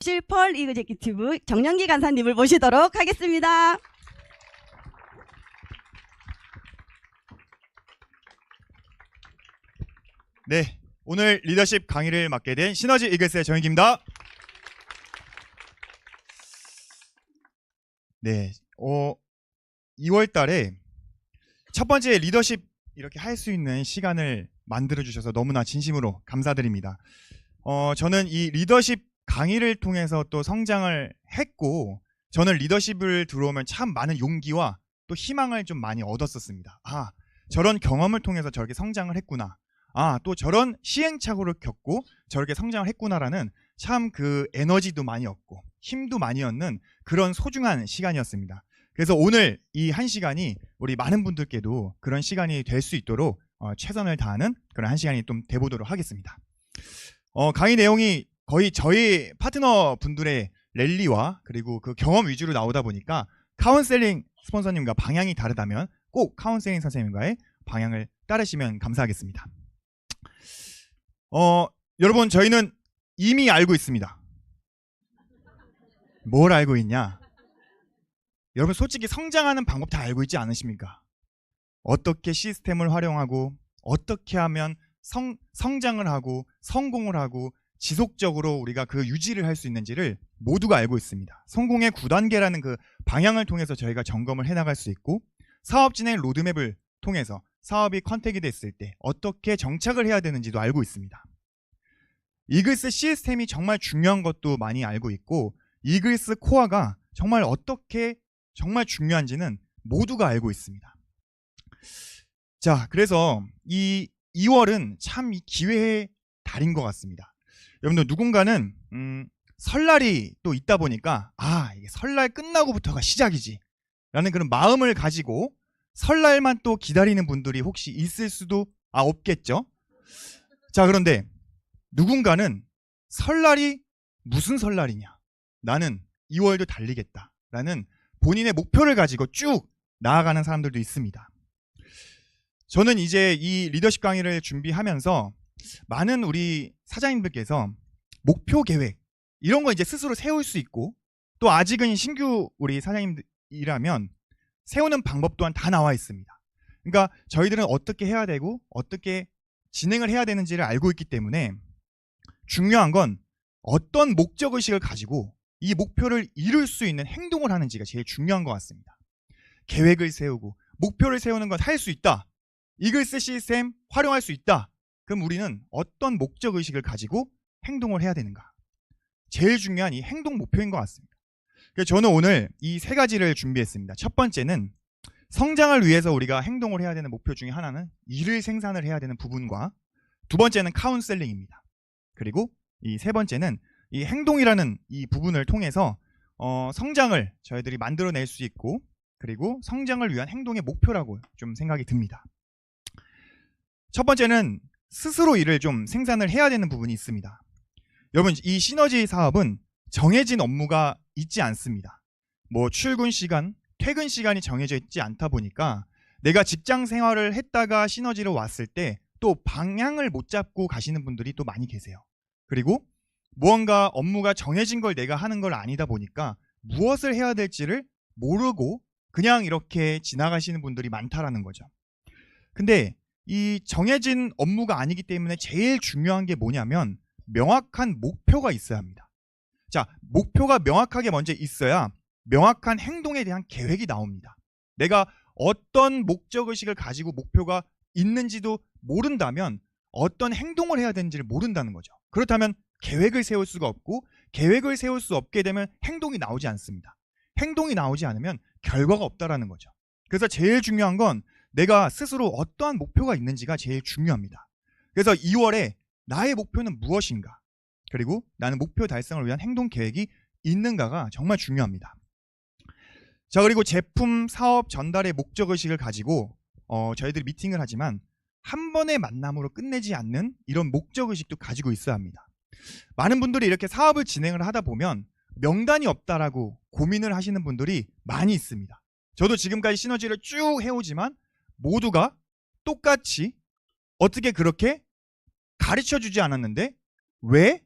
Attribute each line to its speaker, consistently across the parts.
Speaker 1: 실펄 이그제큐티브 정영기 간사님을 모시도록 하겠습니다.
Speaker 2: 네, 오늘 리더십 강의를 맡게 된 시너지 이글스의 정혁기입니다. 네, 2월 달에 첫 번째 리더십 이렇게 할 수 있는 시간을 만들어 주셔서 너무나 진심으로 감사드립니다. 저는 이 리더십 강의를 통해서 또 성장을 했고, 저는 리더십을 들어오면 참 많은 용기와 또 희망을 좀 많이 얻었었습니다. 아, 저런 경험을 통해서 저렇게 성장을 했구나. 아, 또 저런 시행착오를 겪고 저렇게 성장을 했구나라는 참 그 에너지도 많이 얻고 힘도 많이 얻는 그런 소중한 시간이었습니다. 그래서 오늘 이 한 시간이 우리 많은 분들께도 그런 시간이 될 수 있도록 최선을 다하는 그런 한 시간이 좀 돼보도록 하겠습니다. 강의 내용이 거의 저희 파트너 분들의 랠리와 그리고 그 경험 위주로 나오다 보니까 카운셀링 스폰서님과 방향이 다르다면 꼭 카운셀링 선생님과의 방향을 따르시면 감사하겠습니다. 여러분, 저희는 이미 알고 있습니다. 뭘 알고 있냐? 여러분, 솔직히 성장하는 방법 다 알고 있지 않으십니까? 어떻게 시스템을 활용하고 어떻게 하면 성장을 하고 성공을 하고 지속적으로 우리가 그 유지를 할 수 있는지를 모두가 알고 있습니다. 성공의 9단계라는 그 방향을 통해서 저희가 점검을 해나갈 수 있고, 사업 진행 로드맵을 통해서 사업이 컨택이 됐을 때 어떻게 정착을 해야 되는지도 알고 있습니다. 이글스 시스템이 정말 중요한 것도 많이 알고 있고, 이글스 코어가 정말 어떻게 정말 중요한지는 모두가 알고 있습니다. 자, 그래서 이 2월은 참 이 기회의 달인 것 같습니다. 여러분들, 누군가는 설날이 또 있다 보니까 이게 설날 끝나고부터가 시작이지 라는 그런 마음을 가지고 설날만 또 기다리는 분들이 혹시 있을 수도 없겠죠. 자, 그런데 누군가는 설날이 무슨 설날이냐, 나는 2월도 달리겠다 라는 본인의 목표를 가지고 쭉 나아가는 사람들도 있습니다. 저는 이제 이 리더십 강의를 준비하면서 많은 우리 사장님들께서 목표 계획 이런 거 이제 스스로 세울 수 있고, 또 아직은 신규 우리 사장님이라면 세우는 방법 또한 다 나와 있습니다. 그러니까 저희들은 어떻게 해야 되고 어떻게 진행을 해야 되는지를 알고 있기 때문에 중요한 건 어떤 목적의식을 가지고 이 목표를 이룰 수 있는 행동을 하는지가 제일 중요한 것 같습니다. 계획을 세우고 목표를 세우는 건 할 수 있다. 이글스 시스템 활용할 수 있다. 그럼 우리는 어떤 목적의식을 가지고 행동을 해야 되는가? 제일 중요한 이 행동 목표인 것 같습니다. 그래서 저는 오늘 이 세 가지를 준비했습니다. 첫 번째는 성장을 위해서 우리가 행동을 해야 되는 목표 중에 하나는 일을 생산을 해야 되는 부분과, 두 번째는 카운셀링입니다. 그리고 이 세 번째는 이 행동이라는 이 부분을 통해서 성장을 저희들이 만들어낼 수 있고, 그리고 성장을 위한 행동의 목표라고 좀 생각이 듭니다. 첫 번째는 스스로 일을 좀 생산을 해야 되는 부분이 있습니다. 여러분, 이 시너지 사업은 정해진 업무가 있지 않습니다. 뭐 출근 시간, 퇴근 시간이 정해져 있지 않다 보니까 내가 직장 생활을 했다가 시너지로 왔을 때 또 방향을 못 잡고 가시는 분들이 또 많이 계세요. 그리고 무언가 업무가 정해진 걸 내가 하는 걸 아니다 보니까 무엇을 해야 될지를 모르고 그냥 이렇게 지나가시는 분들이 많다라는 거죠. 근데 이 정해진 업무가 아니기 때문에 제일 중요한 게 뭐냐면 명확한 목표가 있어야 합니다. 자, 목표가 명확하게 먼저 있어야 명확한 행동에 대한 계획이 나옵니다. 내가 어떤 목적의식을 가지고 목표가 있는지도 모른다면 어떤 행동을 해야 되는지를 모른다는 거죠. 그렇다면 계획을 세울 수가 없고, 계획을 세울 수 없게 되면 행동이 나오지 않습니다. 행동이 나오지 않으면 결과가 없다라는 거죠. 그래서 제일 중요한 건 내가 스스로 어떠한 목표가 있는지가 제일 중요합니다. 그래서 2월에 나의 목표는 무엇인가, 그리고 나는 목표 달성을 위한 행동 계획이 있는가가 정말 중요합니다. 자, 그리고 제품 사업 전달의 목적의식을 가지고 저희들이 미팅을 하지만 한 번의 만남으로 끝내지 않는 이런 목적의식도 가지고 있어야 합니다. 많은 분들이 이렇게 사업을 진행을 하다 보면 명단이 없다라고 고민을 하시는 분들이 많이 있습니다. 저도 지금까지 시너지를 쭉 해오지만 모두가 똑같이 어떻게 그렇게 가르쳐주지 않았는데 왜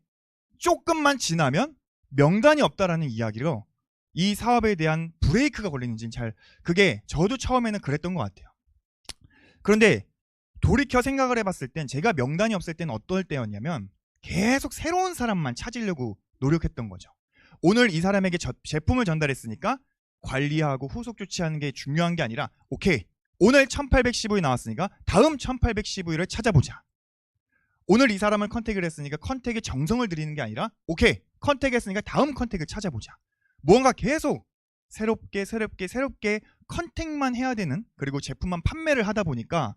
Speaker 2: 조금만 지나면 명단이 없다라는 이야기로 이 사업에 대한 브레이크가 걸리는지 그게 저도 처음에는 그랬던 것 같아요. 그런데 돌이켜 생각을 해봤을 땐 제가 명단이 없을 때는 어떨 때였냐면 계속 새로운 사람만 찾으려고 노력했던 거죠. 오늘 이 사람에게 제품을 전달했으니까 관리하고 후속 조치하는 게 중요한 게 아니라 오케이, 오늘 1810이 나왔으니까 다음 1810를 찾아보자. 오늘 이 사람을 컨택을 했으니까 컨택에 정성을 들이는 게 아니라 오케이, 컨택했으니까 다음 컨택을 찾아보자. 무언가 계속 새롭게 컨택만 해야 되는, 그리고 제품만 판매를 하다 보니까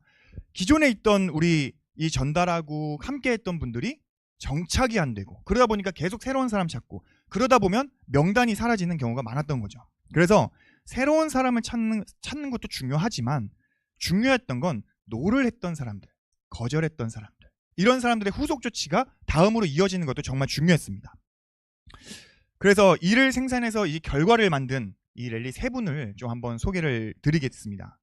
Speaker 2: 기존에 있던 우리 이 전달하고 함께 했던 분들이 정착이 안 되고, 그러다 보니까 계속 새로운 사람 찾고, 그러다 보면 명단이 사라지는 경우가 많았던 거죠. 그래서 새로운 사람을 찾는 것도 중요하지만 중요했던 건 노를 했던 사람들, 거절했던 사람들, 이런 사람들의 후속 조치가 다음으로 이어지는 것도 정말 중요했습니다. 그래서 이를 생산해서 이 결과를 만든 이 랠리 세 분을 좀 한번 소개를 드리겠습니다.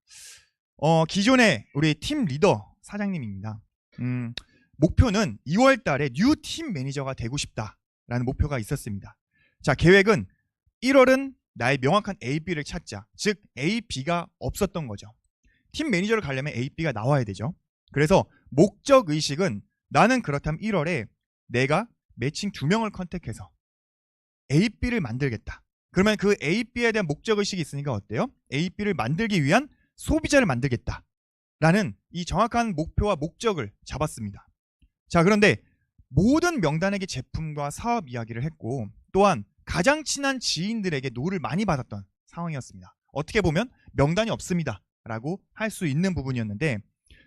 Speaker 2: 기존의 우리 팀 리더 사장님입니다. 목표는 2월 달에 뉴 팀 매니저가 되고 싶다라는 목표가 있었습니다. 자, 계획은 1월은 나의 명확한 A, B를 찾자. 즉 A, B가 없었던 거죠. 팀 매니저를 가려면 A, B가 나와야 되죠. 그래서 목적 의식은 나는 그렇다면 1월에 내가 매칭 2명을 컨택해서 A, B를 만들겠다. 그러면 그 A, B에 대한 목적 의식이 있으니까 어때요? A, B를 만들기 위한 소비자를 만들겠다 라는 이 정확한 목표와 목적을 잡았습니다. 자, 그런데 모든 명단에게 제품과 사업 이야기를 했고, 또한 가장 친한 지인들에게 노를 많이 받았던 상황이었습니다. 어떻게 보면 명단이 없습니다 라고 할 수 있는 부분이었는데,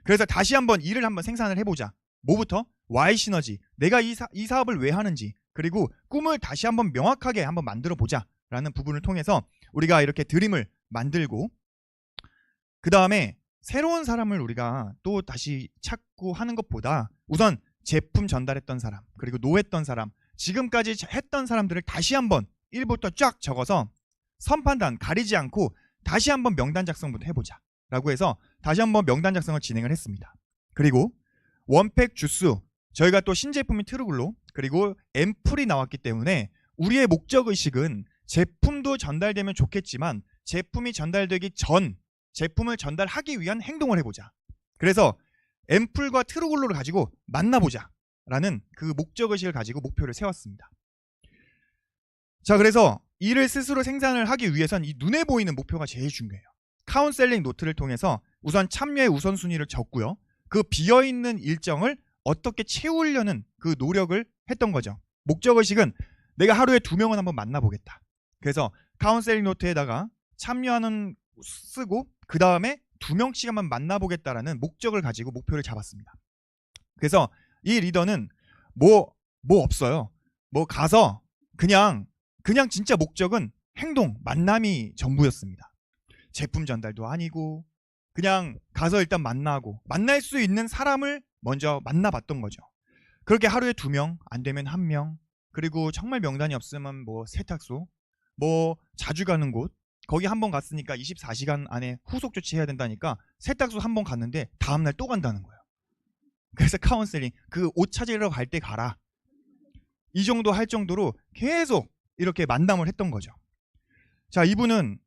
Speaker 2: 그래서 다시 한번 일을 한번 생산을 해보자. 뭐부터? Y 시너지, 내가 이 사업을 왜 하는지, 그리고 꿈을 다시 한번 명확하게 한번 만들어 보자 라는 부분을 통해서 우리가 이렇게 드림을 만들고, 그 다음에 새로운 사람을 우리가 또 다시 찾고 하는 것보다 우선 제품 전달했던 사람, 그리고 노했던 사람, 지금까지 했던 사람들을 다시 한번 1부터 쫙 적어서 선판단 가리지 않고 다시 한번 명단 작성부터 해보자 라고 해서 다시 한번 명단 작성을 진행을 했습니다. 그리고 원팩 주스, 저희가 또 신제품인 트루글로, 그리고 앰플이 나왔기 때문에 우리의 목적의식은 제품도 전달되면 좋겠지만 제품이 전달되기 전 제품을 전달하기 위한 행동을 해보자. 그래서 앰플과 트루글로를 가지고 만나보자 라는 그 목적의식을 가지고 목표를 세웠습니다. 자, 그래서 이를 스스로 생산을 하기 위해선 이 눈에 보이는 목표가 제일 중요해요. 카운셀링 노트를 통해서 우선 참여의 우선순위를 적고요. 그 비어있는 일정을 어떻게 채우려는 그 노력을 했던 거죠. 목적의식은 내가 하루에 2명은 한번 만나보겠다. 그래서 카운셀링 노트에다가 참여하는 쓰고 그 다음에 2명씩 한번 만나보겠다라는 목적을 가지고 목표를 잡았습니다. 그래서 이 리더는 뭐 없어요. 뭐 가서 그냥 진짜 목적은 행동, 만남이 전부였습니다. 제품 전달도 아니고 그냥 가서 일단 만나고 만날 수 있는 사람을 먼저 만나봤던 거죠. 그렇게 하루에 2명, 안 되면 1명, 그리고 정말 명단이 없으면 뭐 세탁소, 뭐 자주 가는 곳, 거기 한번 갔으니까 24시간 안에 후속 조치해야 된다니까 세탁소 한번 갔는데 다음날 또 간다는 거예요. 그래서 카운셀링, 그 옷 찾으러 갈 때 가라. 이 정도 할 정도로 계속 이렇게 만남을 했던 거죠. 자, 이분은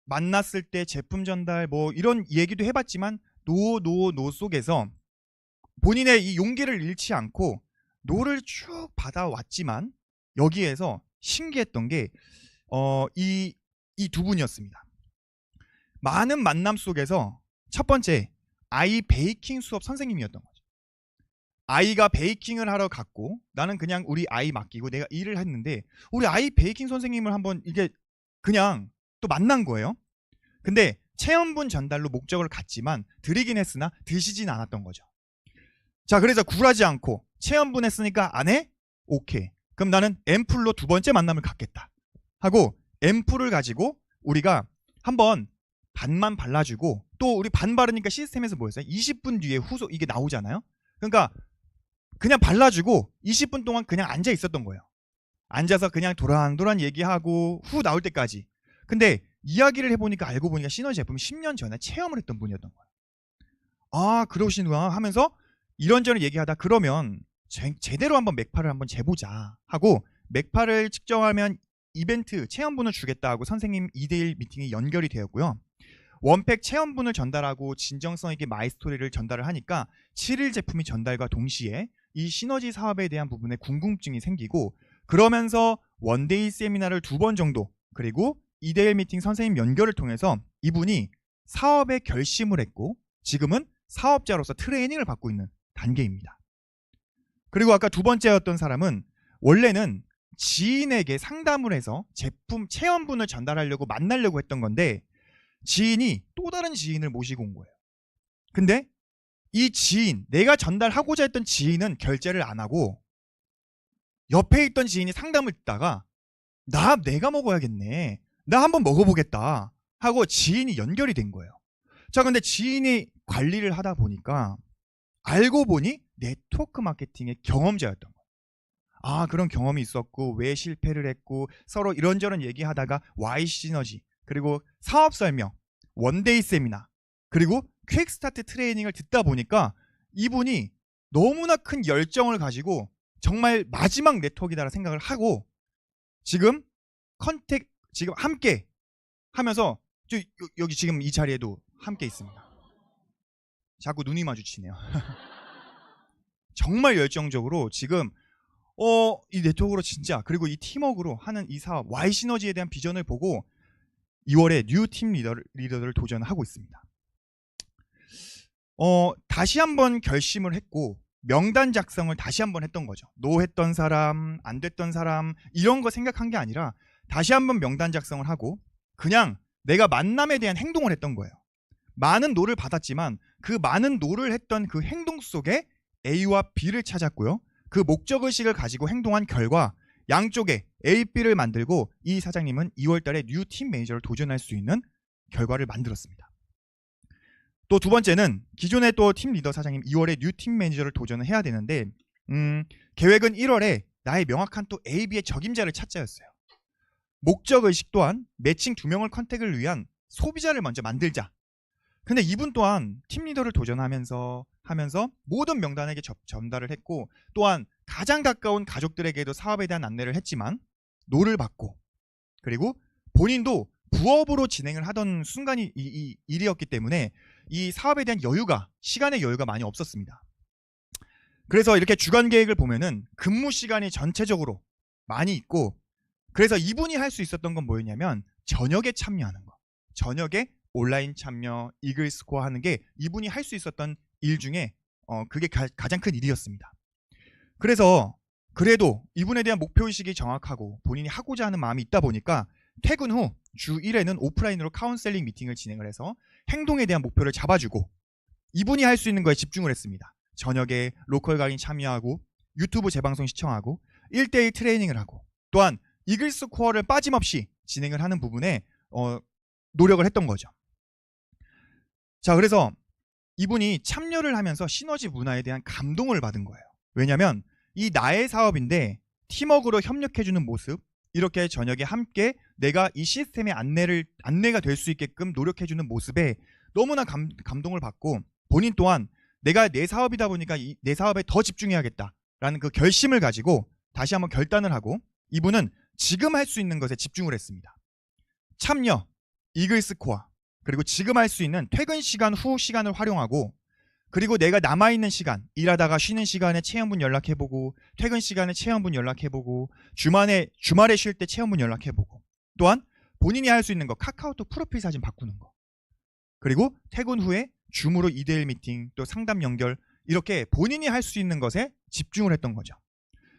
Speaker 2: 만났을 때 제품 전달 뭐 이런 얘기도 해봤지만 노 속에서 본인의 이 용기를 잃지 않고 노를 쭉 받아왔지만 여기에서 신기했던 게 이 두 분이었습니다. 많은 만남 속에서 첫 번째, 아이 베이킹 수업 선생님이었던 거죠. 아이가 베이킹을 하러 갔고 나는 그냥 우리 아이 맡기고 내가 일을 했는데 우리 아이 베이킹 선생님을 한번 이게 그냥 또 만난 거예요. 근데 체험분 전달로 목적을 갖지만 드리긴 했으나 드시진 않았던 거죠. 자, 그래서 굴하지 않고 체험분 했으니까 안 해? 오케이. 그럼 나는 앰플로 2번째 만남을 갖겠다 하고 앰플을 가지고 우리가 한번 반만 발라주고 또 우리 반 바르니까 시스템에서 뭐였어요? 20분 뒤에 후속 이게 나오잖아요. 그러니까 그냥 발라주고 20분 동안 그냥 앉아 있었던 거예요. 앉아서 그냥 도란도란 얘기하고 후 나올 때까지. 근데 이야기를 해보니까 알고 보니까 시너지 제품 10년 전에 체험을 했던 분이었던 거예요. 아, 그러시는구나 하면서 이런저런 얘기하다 그러면 제대로 한번 맥파를 한번 재보자 하고 맥파를 측정하면 이벤트 체험분을 주겠다고 선생님 2대1 미팅이 연결이 되었고요. 원팩 체험분을 전달하고 진정성 있게 마이스토리를 전달을 하니까 7일 제품이 전달과 동시에 이 시너지 사업에 대한 부분에 궁금증이 생기고, 그러면서 원데이 세미나를 2번 정도, 그리고 2대1 미팅 선생님 연결을 통해서 이분이 사업에 결심을 했고 지금은 사업자로서 트레이닝을 받고 있는 단계입니다. 그리고 아까 두 번째였던 사람은 원래는 지인에게 상담을 해서 제품 체험분을 전달하려고 만나려고 했던 건데, 지인이 또 다른 지인을 모시고 온 거예요. 근데 이 지인, 내가 전달하고자 했던 지인은 결제를 안 하고 옆에 있던 지인이 상담을 듣다가 내가 먹어야겠네, 나 한번 먹어보겠다 하고 지인이 연결이 된 거예요. 자, 근데 지인이 관리를 하다 보니까 알고 보니 네트워크 마케팅의 경험자였던 거예요. 아, 그런 경험이 있었고 왜 실패를 했고 서로 이런저런 얘기하다가 Y 시너지, 그리고 사업 설명, 원데이 세미나, 그리고 퀵스타트 트레이닝을 듣다 보니까 이분이 너무나 큰 열정을 가지고 정말 마지막 네트워크이다라는 생각을 하고 지금 지금 함께 하면서 여기 지금 이 자리에도 함께 있습니다. 자꾸 눈이 마주치네요. 정말 열정적으로 지금 이 네트워크로 진짜, 그리고 이 팀워크로 하는 이 사업 Y 시너지에 대한 비전을 보고 2월에 뉴 팀 리더를 도전하고 있습니다. 다시 한번 결심을 했고 명단 작성을 다시 한번 했던 거죠. 노했던 사람, 안 됐던 사람 이런 거 생각한 게 아니라 다시 한번 명단 작성을 하고 그냥 내가 만남에 대한 행동을 했던 거예요. 많은 노를 받았지만 그 많은 노를 했던 그 행동 속에 A와 B를 찾았고요. 그 목적의식을 가지고 행동한 결과 양쪽에 A, B를 만들고 이 사장님은 2월달에 뉴 팀 매니저를 도전할 수 있는 결과를 만들었습니다. 또 두 번째는 기존의 또 팀 리더 사장님 2월에 뉴 팀 매니저를 도전을 해야 되는데 계획은 1월에 나의 명확한 또 A, B의 적임자를 찾자였어요. 목적의식 또한 매칭 2명을 컨택을 위한 소비자를 먼저 만들자. 근데 이분 또한 팀 리더를 도전하면서 모든 명단에게 전달을 했고 또한 가장 가까운 가족들에게도 사업에 대한 안내를 했지만 노를 받고, 그리고 본인도 부업으로 진행을 하던 순간이 이 일이었기 때문에 이 사업에 대한 시간의 여유가 많이 없었습니다. 그래서 이렇게 주간 계획을 보면은 근무 시간이 전체적으로 많이 있고, 그래서 이분이 할 수 있었던 건 뭐였냐면 저녁에 참여하는 거, 저녁에 온라인 참여, 이글 스코어 하는 게 이분이 할 수 있었던 일 중에 그게 가장 큰 일이었습니다. 그래서 그래도 이분에 대한 목표의식이 정확하고 본인이 하고자 하는 마음이 있다 보니까 퇴근 후 주 1회는 오프라인으로 카운셀링 미팅을 진행을 해서 행동에 대한 목표를 잡아주고 이분이 할 수 있는 거에 집중을 했습니다. 저녁에 로컬 강의 참여하고 유튜브 재방송 시청하고 1대1 트레이닝을 하고 또한 이글 스코어를 빠짐없이 진행을 하는 부분에 노력을 했던 거죠. 자, 그래서 이분이 참여를 하면서 시너지 문화에 대한 감동을 받은 거예요. 왜냐하면 이 나의 사업인데 팀워크로 협력해주는 모습, 이렇게 저녁에 함께 내가 이 시스템의 안내가 될 수 있게끔 노력해주는 모습에 너무나 감동을 받고 본인 또한 내가 내 사업이다 보니까 내 사업에 더 집중해야겠다라는 그 결심을 가지고 다시 한번 결단을 하고 이분은 지금 할 수 있는 것에 집중을 했습니다. 참여, 이글 스코어, 그리고 지금 할 수 있는 퇴근 시간 후 시간을 활용하고, 그리고 내가 남아있는 시간, 일하다가 쉬는 시간에 체험분 연락해보고, 퇴근 시간에 체험분 연락해보고, 주말에 쉴 때 체험분 연락해보고, 또한 본인이 할 수 있는 거, 카카오톡 프로필 사진 바꾸는 거, 그리고 퇴근 후에 줌으로 2대1 미팅, 또 상담 연결, 이렇게 본인이 할 수 있는 것에 집중을 했던 거죠.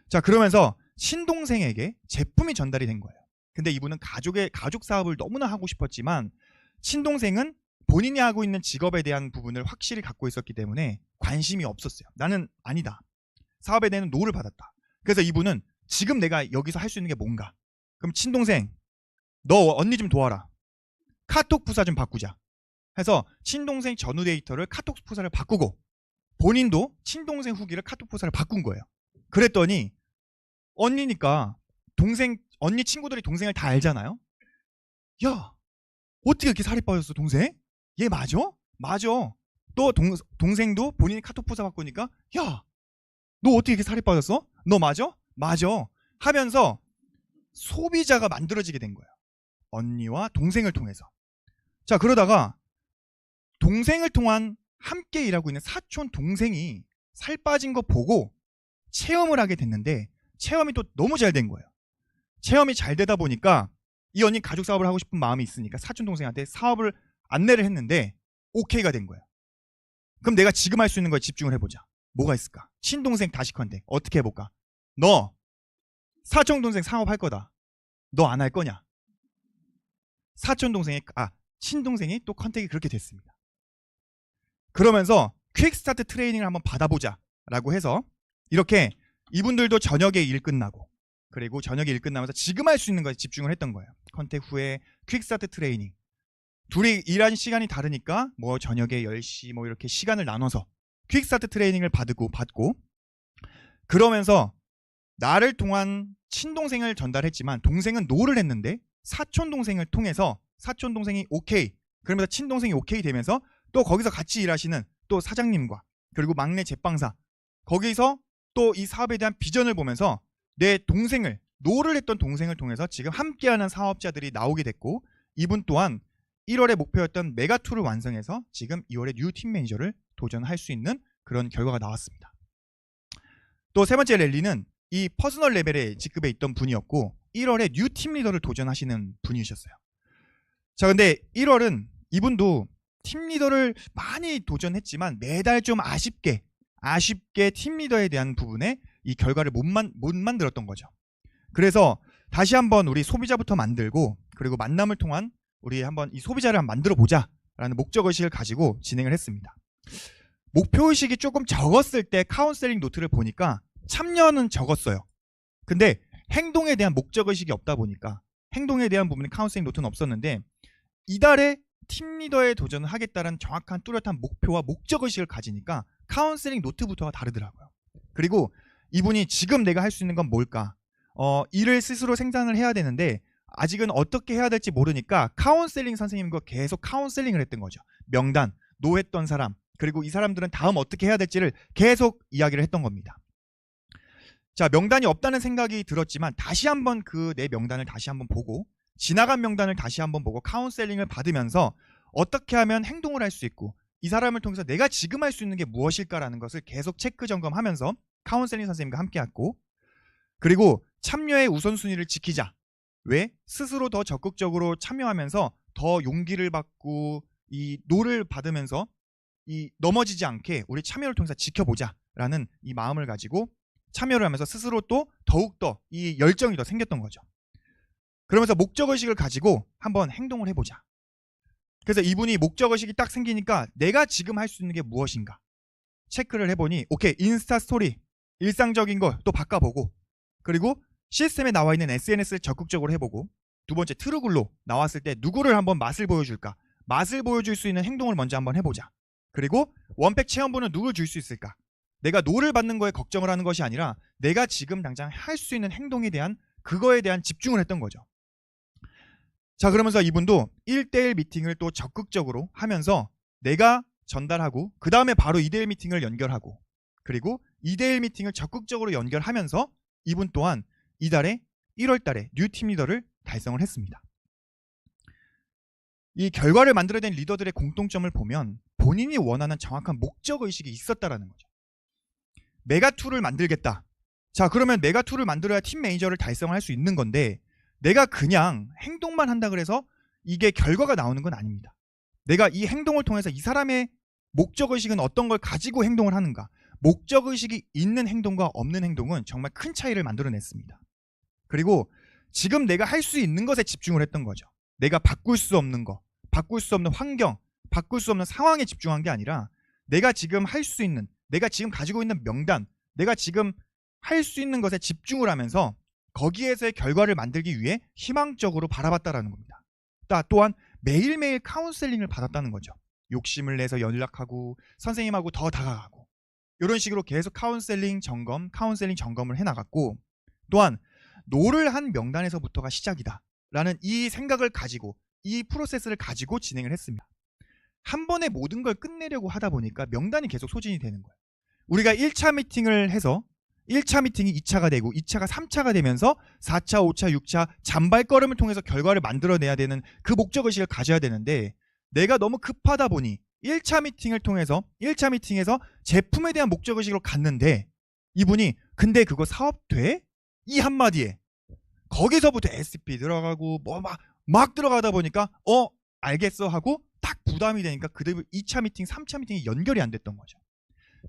Speaker 2: 자, 그러면서 친동생에게 제품이 전달이 된 거예요. 근데 이분은 가족 사업을 너무나 하고 싶었지만 친동생은 본인이 하고 있는 직업에 대한 부분을 확실히 갖고 있었기 때문에 관심이 없었어요. 나는 아니다. 사업에 대한 노를 받았다. 그래서 이분은 지금 내가 여기서 할 수 있는 게 뭔가? 그럼 친동생, 너 언니 좀 도와라. 카톡 부사 좀 바꾸자. 해서 친동생 전후 데이터를 카톡 부사를 바꾸고 본인도 친동생 후기를 카톡 부사를 바꾼 거예요. 그랬더니 언니니까 언니 친구들이 동생을 다 알잖아요. 야, 어떻게 이렇게 살이 빠졌어 동생? 얘 맞아? 맞아. 또 동생도 본인이 카톡 부사 바꾸니까 야, 너 어떻게 이렇게 살이 빠졌어? 너 맞아? 맞아. 하면서 소비자가 만들어지게 된 거예요. 언니와 동생을 통해서. 자, 그러다가 동생을 통한 함께 일하고 있는 사촌 동생이 살 빠진 거 보고 체험을 하게 됐는데 체험이 또 너무 잘 된 거예요. 체험이 잘 되다 보니까 이 언니 가족 사업을 하고 싶은 마음이 있으니까 사촌 동생한테 사업을 안내를 했는데 오케이가 된 거예요. 그럼 내가 지금 할 수 있는 거에 집중을 해보자. 뭐가 있을까? 친동생 다시 컨택. 어떻게 해볼까? 너 사촌 동생 사업할 거다. 너 안 할 거냐? 친동생이 또 컨택이 그렇게 됐습니다. 그러면서 퀵스타트 트레이닝을 한번 받아보자 라고 해서 이렇게 이분들도 저녁에 일 끝나고 그리고 저녁에 일 끝나면서 지금 할 수 있는 거에 집중을 했던 거예요. 컨택 후에 퀵스타트 트레이닝. 둘이 일하는 시간이 다르니까 뭐 저녁에 10시 뭐 이렇게 시간을 나눠서 퀵스타트 트레이닝을 받고 그러면서 나를 통한 친동생을 전달했지만 동생은 노를 했는데 사촌 동생을 통해서 사촌 동생이 오케이, 그러면서 친동생이 오케이 되면서 또 거기서 같이 일하시는 또 사장님과 그리고 막내 제빵사, 거기서 또 이 사업에 대한 비전을 보면서 내 동생을, 노를 했던 동생을 통해서 지금 함께하는 사업자들이 나오게 됐고, 이분 또한 1월에 목표였던 메가2를 완성해서 지금 2월에 뉴 팀 매니저를 도전할 수 있는 그런 결과가 나왔습니다. 또 세 번째 랠리는 이 퍼스널 레벨의 직급에 있던 분이었고 1월에 뉴 팀 리더를 도전하시는 분이셨어요. 자, 근데 1월은 이분도 팀 리더를 많이 도전했지만 매달 좀 아쉽게 팀 리더에 대한 부분에 이 결과를 못 만들었던 거죠. 그래서 다시 한번 우리 소비자부터 만들고 그리고 만남을 통한 우리 한번 이 소비자를 한번 만들어 보자 라는 목적의식을 가지고 진행을 했습니다. 목표의식이 조금 적었을 때 카운셀링 노트를 보니까 참여는 적었어요. 근데 행동에 대한 목적의식이 없다 보니까 행동에 대한 부분에 카운셀링 노트는 없었는데, 이달에 팀 리더에 도전을 하겠다는 정확한 뚜렷한 목표와 목적의식을 가지니까 카운셀링 노트부터가 다르더라고요. 그리고 이분이 지금 내가 할 수 있는 건 뭘까? 일을 스스로 생산을 해야 되는데 아직은 어떻게 해야 될지 모르니까 카운셀링 선생님과 계속 카운셀링을 했던 거죠. 명단, 노했던 사람, 그리고 이 사람들은 다음 어떻게 해야 될지를 계속 이야기를 했던 겁니다. 자, 명단이 없다는 생각이 들었지만 다시 한번 그 내 명단을 다시 한번 보고 지나간 명단을 다시 한번 보고 카운셀링을 받으면서 어떻게 하면 행동을 할 수 있고 이 사람을 통해서 내가 지금 할 수 있는 게 무엇일까라는 것을 계속 체크 점검하면서 카운셀링 선생님과 함께 했고, 그리고 참여의 우선순위를 지키자. 왜? 스스로 더 적극적으로 참여하면서 더 용기를 받고 이 노를 받으면서 이 넘어지지 않게 우리 참여를 통해서 지켜보자라는 이 마음을 가지고 참여를 하면서 스스로 또 더욱더 이 열정이 더 생겼던 거죠. 그러면서 목적의식을 가지고 한번 행동을 해보자. 그래서 이분이 목적의식이 딱 생기니까 내가 지금 할 수 있는 게 무엇인가 체크를 해보니 오케이, 인스타 스토리 일상적인 거 또 바꿔보고, 그리고 시스템에 나와 있는 SNS를 적극적으로 해보고, 두 번째 트루글로 나왔을 때 누구를 한번 맛을 보여줄까, 맛을 보여줄 수 있는 행동을 먼저 한번 해보자. 그리고 원팩 체험부는 누굴 줄 수 있을까, 내가 노를 받는 거에 걱정을 하는 것이 아니라 내가 지금 당장 할 수 있는 행동에 대한 그거에 대한 집중을 했던 거죠. 자, 그러면서 이분도 1대1 미팅을 또 적극적으로 하면서 내가 전달하고 그 다음에 바로 2대1 미팅을 연결하고 그리고 2대1 미팅을 적극적으로 연결하면서 이분 또한 이달에 1월달에 뉴 팀 리더를 달성을 했습니다. 이 결과를 만들어낸 리더들의 공통점을 보면 본인이 원하는 정확한 목적의식이 있었다라는 거죠. 메가2를 만들겠다. 자, 그러면 메가2를 만들어야 팀 매니저를 달성할 수 있는 건데 내가 그냥 행동만 한다 그래서 이게 결과가 나오는 건 아닙니다. 내가 이 행동을 통해서 이 사람의 목적의식은 어떤 걸 가지고 행동을 하는가, 목적의식이 있는 행동과 없는 행동은 정말 큰 차이를 만들어냈습니다. 그리고 지금 내가 할 수 있는 것에 집중을 했던 거죠. 내가 바꿀 수 없는 거, 바꿀 수 없는 환경, 바꿀 수 없는 상황에 집중한 게 아니라 내가 지금 할 수 있는, 내가 지금 가지고 있는 명단, 내가 지금 할 수 있는 것에 집중을 하면서 거기에서의 결과를 만들기 위해 희망적으로 바라봤다라는 겁니다. 또한 매일매일 카운셀링을 받았다는 거죠. 욕심을 내서 연락하고 선생님하고 더 다가가고 이런 식으로 계속 카운셀링 점검을 해나갔고, 또한 노를 한 명단에서부터가 시작이다 라는 이 생각을 가지고 이 프로세스를 가지고 진행을 했습니다. 한 번에 모든 걸 끝내려고 하다 보니까 명단이 계속 소진이 되는 거예요. 우리가 1차 미팅을 해서 1차 미팅이 2차가 되고 2차가 3차가 되면서 4차, 5차, 6차 잔발걸음을 통해서 결과를 만들어내야 되는 그 목적의식을 가져야 되는데 내가 너무 급하다 보니 1차 미팅에서 제품에 대한 목적의식으로 갔는데 이분이 근데 그거 사업 돼? 이 한마디에 거기서부터 SP 들어가고 뭐 막 들어가다 보니까 알겠어 하고 딱 부담이 되니까 그대로 2차 미팅, 3차 미팅이 연결이 안 됐던 거죠.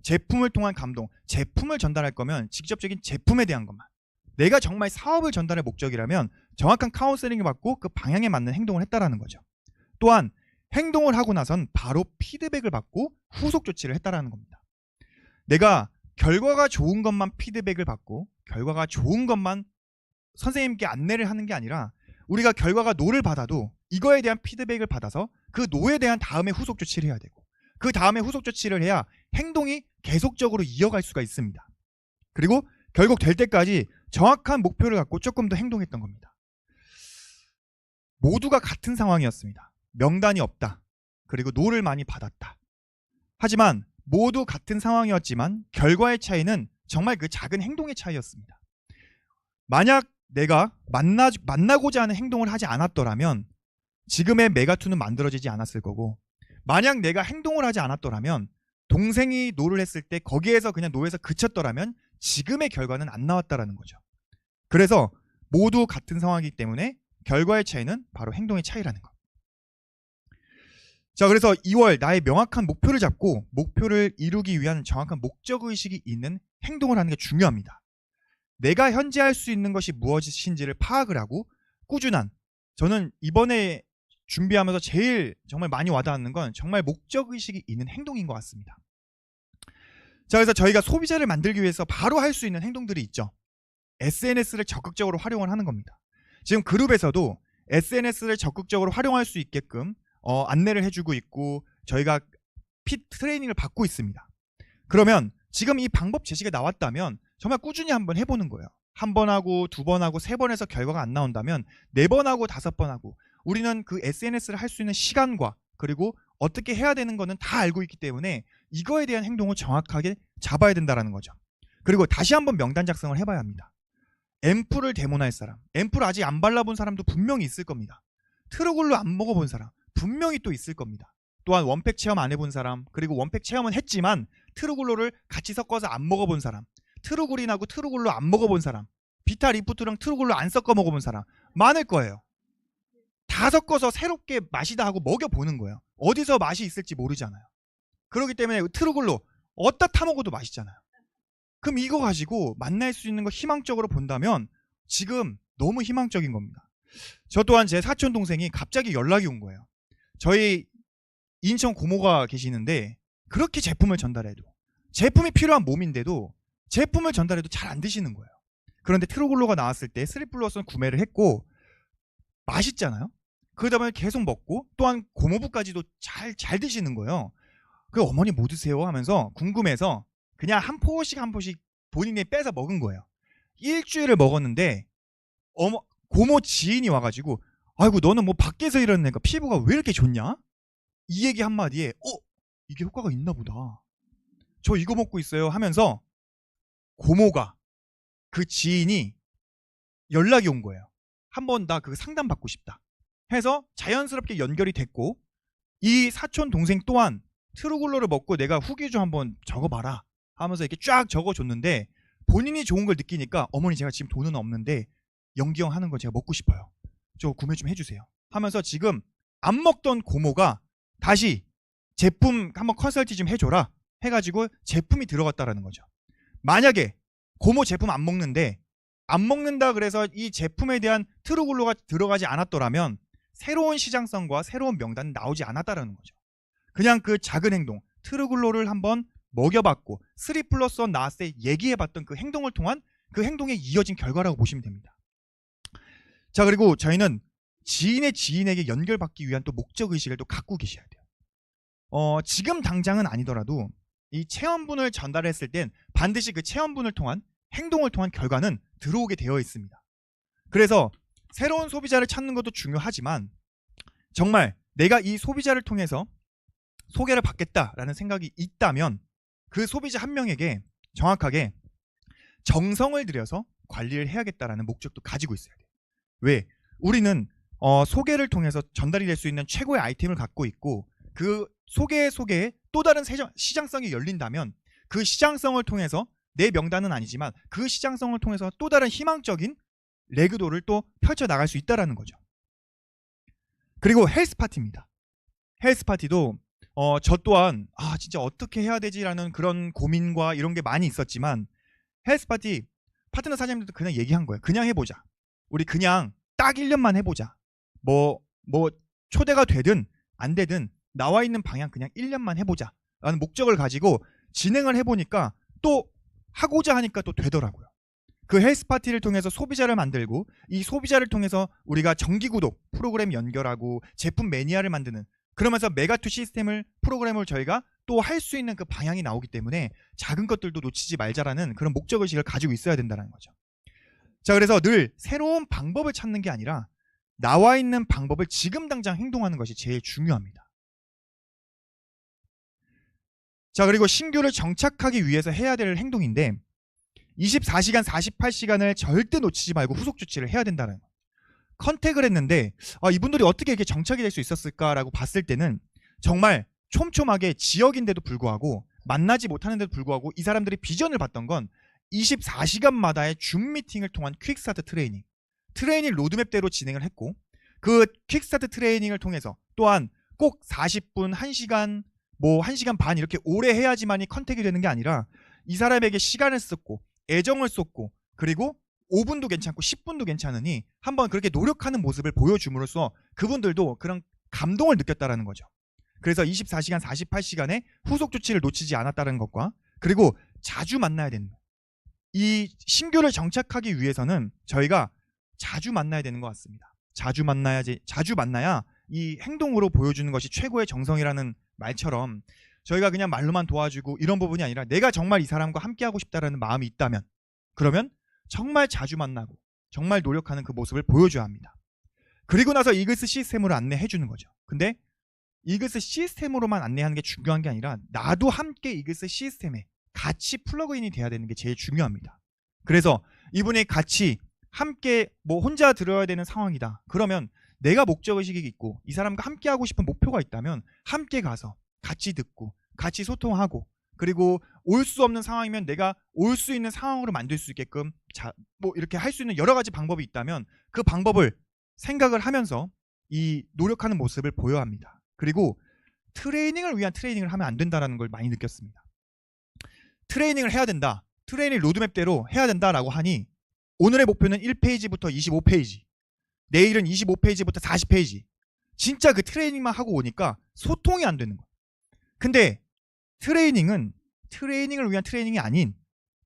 Speaker 2: 제품을 통한 감동, 제품을 전달할 거면 직접적인 제품에 대한 것만. 내가 정말 사업을 전달할 목적이라면 정확한 카운셀링을 받고 그 방향에 맞는 행동을 했다라는 거죠. 또한 행동을 하고 나선 바로 피드백을 받고 후속 조치를 했다라는 겁니다. 내가 결과가 좋은 것만 피드백을 받고 결과가 좋은 것만 선생님께 안내를 하는 게 아니라 우리가 결과가 노를 받아도 이거에 대한 피드백을 받아서 그 노에 대한 다음에 후속 조치를 해야 되고 그 다음에 후속 조치를 해야 행동이 계속적으로 이어갈 수가 있습니다. 그리고 결국 될 때까지 정확한 목표를 갖고 조금 더 행동했던 겁니다. 모두가 같은 상황이었습니다. 명단이 없다. 그리고 노를 많이 받았다. 하지만 모두 같은 상황이었지만 결과의 차이는 정말 그 작은 행동의 차이였습니다. 만약 내가 만나고자 하는 행동을 하지 않았더라면 지금의 메가투는 만들어지지 않았을 거고 만약 내가 행동을 하지 않았더라면 동생이 노를 했을 때 거기에서 그냥 노에서 그쳤더라면 지금의 결과는 안 나왔다라는 거죠. 그래서 모두 같은 상황이기 때문에 결과의 차이는 바로 행동의 차이라는 거. 자, 그래서 2월 나의 명확한 목표를 잡고 목표를 이루기 위한 정확한 목적의식이 있는 행동을 하는 게 중요합니다. 내가 현재 할 수 있는 것이 무엇인지를 파악을 하고 꾸준한, 저는 이번에 준비하면서 제일 정말 많이 와닿는 건 정말 목적의식이 있는 행동인 것 같습니다. 자, 그래서 저희가 소비자를 만들기 위해서 바로 할 수 있는 행동들이 있죠. SNS를 적극적으로 활용을 하는 겁니다. 지금 그룹에서도 SNS를 적극적으로 활용할 수 있게끔 안내를 해주고 있고 저희가 트레이닝을 받고 있습니다. 그러면 지금 이 방법 제시가 나왔다면 정말 꾸준히 한번 해보는 거예요. 한 번 하고 두 번 하고 세 번 해서 결과가 안 나온다면 4번 하고 5번 하고 우리는 그 SNS를 할 수 있는 시간과 그리고 어떻게 해야 되는 거는 다 알고 있기 때문에 이거에 대한 행동을 정확하게 잡아야 된다는 거죠. 그리고 다시 한번 명단 작성을 해봐야 합니다. 앰플을 데모할 사람, 앰플 아직 안 발라본 사람도 분명히 있을 겁니다. 트루글로 안 먹어본 사람 분명히 또 있을 겁니다. 또한 원팩 체험 안 해본 사람, 그리고 원팩 체험은 했지만 트루글로를 같이 섞어서 안 먹어본 사람, 트루글인하고 트루글로 안 먹어본 사람, 비타 리프트랑 트루글로 안 섞어 먹어본 사람 많을 거예요. 다 섞어서 새롭게 맛이다 하고 먹여보는 거예요. 어디서 맛이 있을지 모르잖아요. 그렇기 때문에 트루글로 어디다 타먹어도 맛있잖아요. 그럼 이거 가지고 만날 수 있는 거 희망적으로 본다면 지금 너무 희망적인 겁니다. 저 또한 제 사촌 동생이 갑자기 연락이 온 거예요. 저희 인천 고모가 계시는데 그렇게 제품을 전달해도 제품이 필요한 몸인데도 제품을 전달해도 잘 안 드시는 거예요. 그런데 트루글로가 나왔을 때 3플러스는 구매를 했고 맛있잖아요. 그러다 보니 계속 먹고 또한 고모부까지도 잘 드시는 거예요. 그 어머니 뭐 드세요? 하면서 궁금해서 그냥 한 포씩 본인이 빼서 먹은 거예요. 일주일을 먹었는데 고모 지인이 와가지고 아이고 너는 뭐 밖에서 일하는 애가 피부가 왜 이렇게 좋냐? 이 얘기 한마디에 이게 효과가 있나 보다. 저 이거 먹고 있어요 하면서 고모가 그 지인이 연락이 온 거예요. 한번 나 그 상담 받고 싶다 해서 자연스럽게 연결이 됐고 이 사촌 동생 또한 트루글로를 먹고 내가 후기 좀 한번 적어봐라 하면서 이렇게 쫙 적어줬는데 본인이 좋은 걸 느끼니까 어머니 제가 지금 돈은 없는데 연기형 하는 거 제가 먹고 싶어요. 저 구매 좀 해주세요 하면서 지금 안 먹던 고모가 다시 제품 한번 컨설팅 좀 해줘라 해가지고 제품이 들어갔다라는 거죠. 만약에 고모 제품 안 먹는다 그래서 이 제품에 대한 트루글로가 들어가지 않았더라면 새로운 시장성과 새로운 명단이 나오지 않았다라는 거죠. 그냥 그 작은 행동 트루글로를 한번 먹여봤고 3플러스1 나왔을 때 얘기해봤던 그 행동을 통한 그 행동에 이어진 결과라고 보시면 됩니다. 자, 그리고 저희는 지인의 지인에게 연결받기 위한 또 목적의식을 또 갖고 계셔야 돼요. 지금 당장은 아니더라도 이 체험분을 전달했을 땐 반드시 그 체험분을 통한 행동을 통한 결과는 들어오게 되어 있습니다. 그래서 새로운 소비자를 찾는 것도 중요하지만 정말 내가 이 소비자를 통해서 소개를 받겠다라는 생각이 있다면 그 소비자 한 명에게 정확하게 정성을 들여서 관리를 해야겠다라는 목적도 가지고 있어야 돼요. 왜? 우리는 소개를 통해서 전달이 될 수 있는 최고의 아이템을 갖고 있고 그 소개에 또 다른 시장성이 열린다면 그 시장성을 통해서 내 명단은 아니지만 그 시장성을 통해서 또 다른 희망적인 레그도를 또 펼쳐나갈 수 있다는 거죠. 그리고 헬스파티입니다. 헬스파티도 저 또한 진짜 어떻게 해야 되지라는 그런 고민과 이런 게 많이 있었지만 헬스파티 파트너 사장님들도 그냥 얘기한 거예요. 그냥 해보자. 우리 그냥 딱 1년만 해보자. 뭐 초대가 되든 안 되든 나와 있는 방향 그냥 1년만 해보자 라는 목적을 가지고 진행을 해보니까 또 하고자 하니까 또 되더라고요. 그 헬스파티를 통해서 소비자를 만들고 이 소비자를 통해서 우리가 정기구독 프로그램 연결하고 제품 매니아를 만드는 그러면서 메가2 시스템을 프로그램을 저희가 또 할 수 있는 그 방향이 나오기 때문에 작은 것들도 놓치지 말자라는 그런 목적의식을 가지고 있어야 된다는 거죠. 자, 그래서 늘 새로운 방법을 찾는 게 아니라 나와 있는 방법을 지금 당장 행동하는 것이 제일 중요합니다. 자, 그리고 신규를 정착하기 위해서 해야 될 행동인데 24시간, 48시간을 절대 놓치지 말고 후속 조치를 해야 된다는 거예요. 컨택을 했는데 이분들이 어떻게 이렇게 정착이 될 수 있었을까라고 봤을 때는 정말 촘촘하게 지역인데도 불구하고 만나지 못하는데도 불구하고 이 사람들이 비전을 봤던 건 24시간마다의 줌 미팅을 통한 퀵스타트 트레이닝 로드맵대로 진행을 했고 그 퀵스타트 트레이닝을 통해서 또한 꼭 40분, 1시간, 1시간 반 이렇게 오래 해야지만이 컨택이 되는 게 아니라 이 사람에게 시간을 썼고 애정을 쏟고 그리고 5분도 괜찮고 10분도 괜찮으니 한번 그렇게 노력하는 모습을 보여줌으로써 그분들도 그런 감동을 느꼈다라는 거죠. 그래서 24시간, 48시간의 후속 조치를 놓치지 않았다는 것과 그리고 자주 만나야 되는 거예요. 이 신규를 정착하기 위해서는 저희가 자주 만나야 되는 것 같습니다. 자주 만나야 이 행동으로 보여주는 것이 최고의 정성이라는 말처럼 저희가 그냥 말로만 도와주고 이런 부분이 아니라 내가 정말 이 사람과 함께하고 싶다라는 마음이 있다면 그러면 정말 자주 만나고 정말 노력하는 그 모습을 보여줘야 합니다. 그리고 나서 이글스 시스템으로 안내해 주는 거죠. 근데 이글스 시스템으로만 안내하는 게 중요한 게 아니라 나도 함께 이글스 시스템에 같이 플러그인이 돼야 되는 게 제일 중요합니다. 그래서 이분이 같이 함께 혼자 들어야 되는 상황이다. 그러면 내가 목적의식이 있고 이 사람과 함께 하고 싶은 목표가 있다면 함께 가서 같이 듣고 같이 소통하고 그리고 올 수 없는 상황이면 내가 올 수 있는 상황으로 만들 수 있게끔 이렇게 할 수 있는 여러 가지 방법이 있다면 그 방법을 생각을 하면서 이 노력하는 모습을 보여야 합니다. 그리고 트레이닝을 위한 트레이닝을 하면 안 된다는 걸 많이 느꼈습니다. 트레이닝을 해야 된다. 트레이닝 로드맵대로 해야 된다라고 하니 오늘의 목표는 1페이지부터 25페이지 내일은 25페이지부터 40페이지 진짜 그 트레이닝만 하고 오니까 소통이 안 되는 거예요. 근데 트레이닝을 위한 트레이닝이 아닌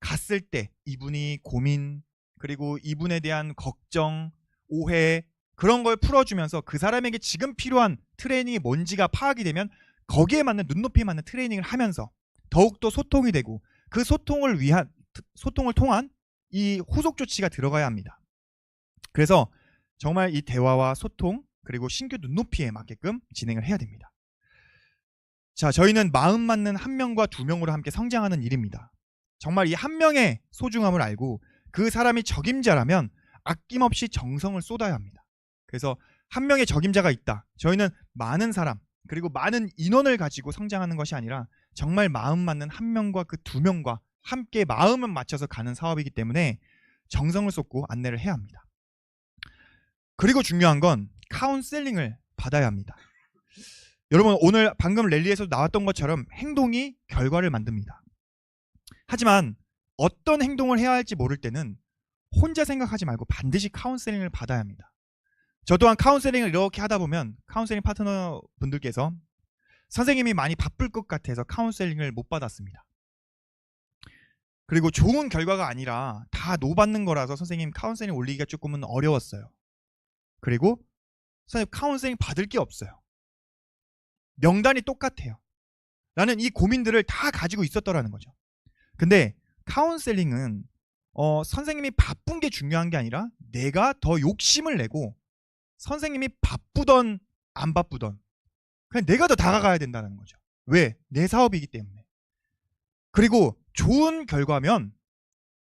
Speaker 2: 갔을 때 이분이 고민 그리고 이분에 대한 걱정, 오해 그런 걸 풀어주면서 그 사람에게 지금 필요한 트레이닝이 뭔지가 파악이 되면 거기에 맞는 눈높이에 맞는 트레이닝을 하면서 더욱더 소통이 되고 그 소통을 통한 이 후속 조치가 들어가야 합니다. 그래서 정말 이 대화와 소통 그리고 신규 눈높이에 맞게끔 진행을 해야 됩니다. 자, 저희는 마음 맞는 1명과 2명으로 함께 성장하는 일입니다. 정말 이 1명의 소중함을 알고 그 사람이 적임자라면 아낌없이 정성을 쏟아야 합니다. 그래서 1명의 적임자가 있다. 저희는 많은 사람 그리고 많은 인원을 가지고 성장하는 것이 아니라 정말 마음 맞는 1명과 그 2명과 함께 마음을 맞춰서 가는 사업이기 때문에 정성을 쏟고 안내를 해야 합니다. 그리고 중요한 건 카운셀링을 받아야 합니다. 여러분 오늘 방금 랠리에서 나왔던 것처럼 행동이 결과를 만듭니다. 하지만 어떤 행동을 해야 할지 모를 때는 혼자 생각하지 말고 반드시 카운셀링을 받아야 합니다. 저 또한 카운셀링을 이렇게 하다 보면 카운셀링 파트너 분들께서 선생님이 많이 바쁠 것 같아서 카운셀링을 못 받았습니다. 그리고 좋은 결과가 아니라 다 노받는 거라서 선생님 카운셀링 올리기가 조금은 어려웠어요. 그리고 선생님 카운셀링 받을 게 없어요. 명단이 똑같아요. 라는 이 고민들을 다 가지고 있었더라는 거죠. 근데 카운셀링은 선생님이 바쁜 게 중요한 게 아니라 내가 더 욕심을 내고 선생님이 바쁘던 안 바쁘던 그냥 내가 더 다가가야 된다는 거죠. 왜? 내 사업이기 때문에. 그리고 좋은 결과면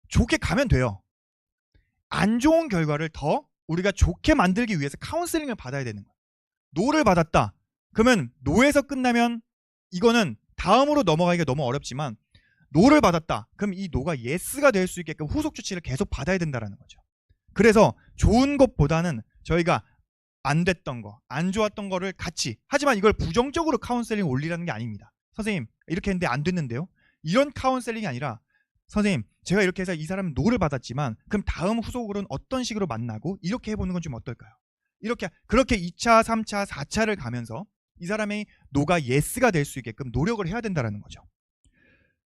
Speaker 2: 좋게 가면 돼요. 안 좋은 결과를 더 우리가 좋게 만들기 위해서 카운셀링을 받아야 되는 거예요. 노를 받았다. 그러면 노에서 끝나면 이거는 다음으로 넘어가기가 너무 어렵지만 노를 받았다. 그럼 이 노가 예스가 될 수 있게끔 후속 조치를 계속 받아야 된다는 거죠. 그래서 좋은 것보다는 저희가 안 됐던 거, 안 좋았던 거를 같이, 하지만 이걸 부정적으로 카운셀링 올리라는 게 아닙니다. 선생님 이렇게 했는데 안 됐는데요? 이런 카운셀링이 아니라 선생님 제가 이렇게 해서 이 사람은 노를 받았지만 그럼 다음 후속으로는 어떤 식으로 만나고 이렇게 해보는 건 좀 어떨까요? 이렇게 그렇게 2차, 3차, 4차를 가면서 이 사람의 노가 예스가 될 수 있게끔 노력을 해야 된다는 거죠.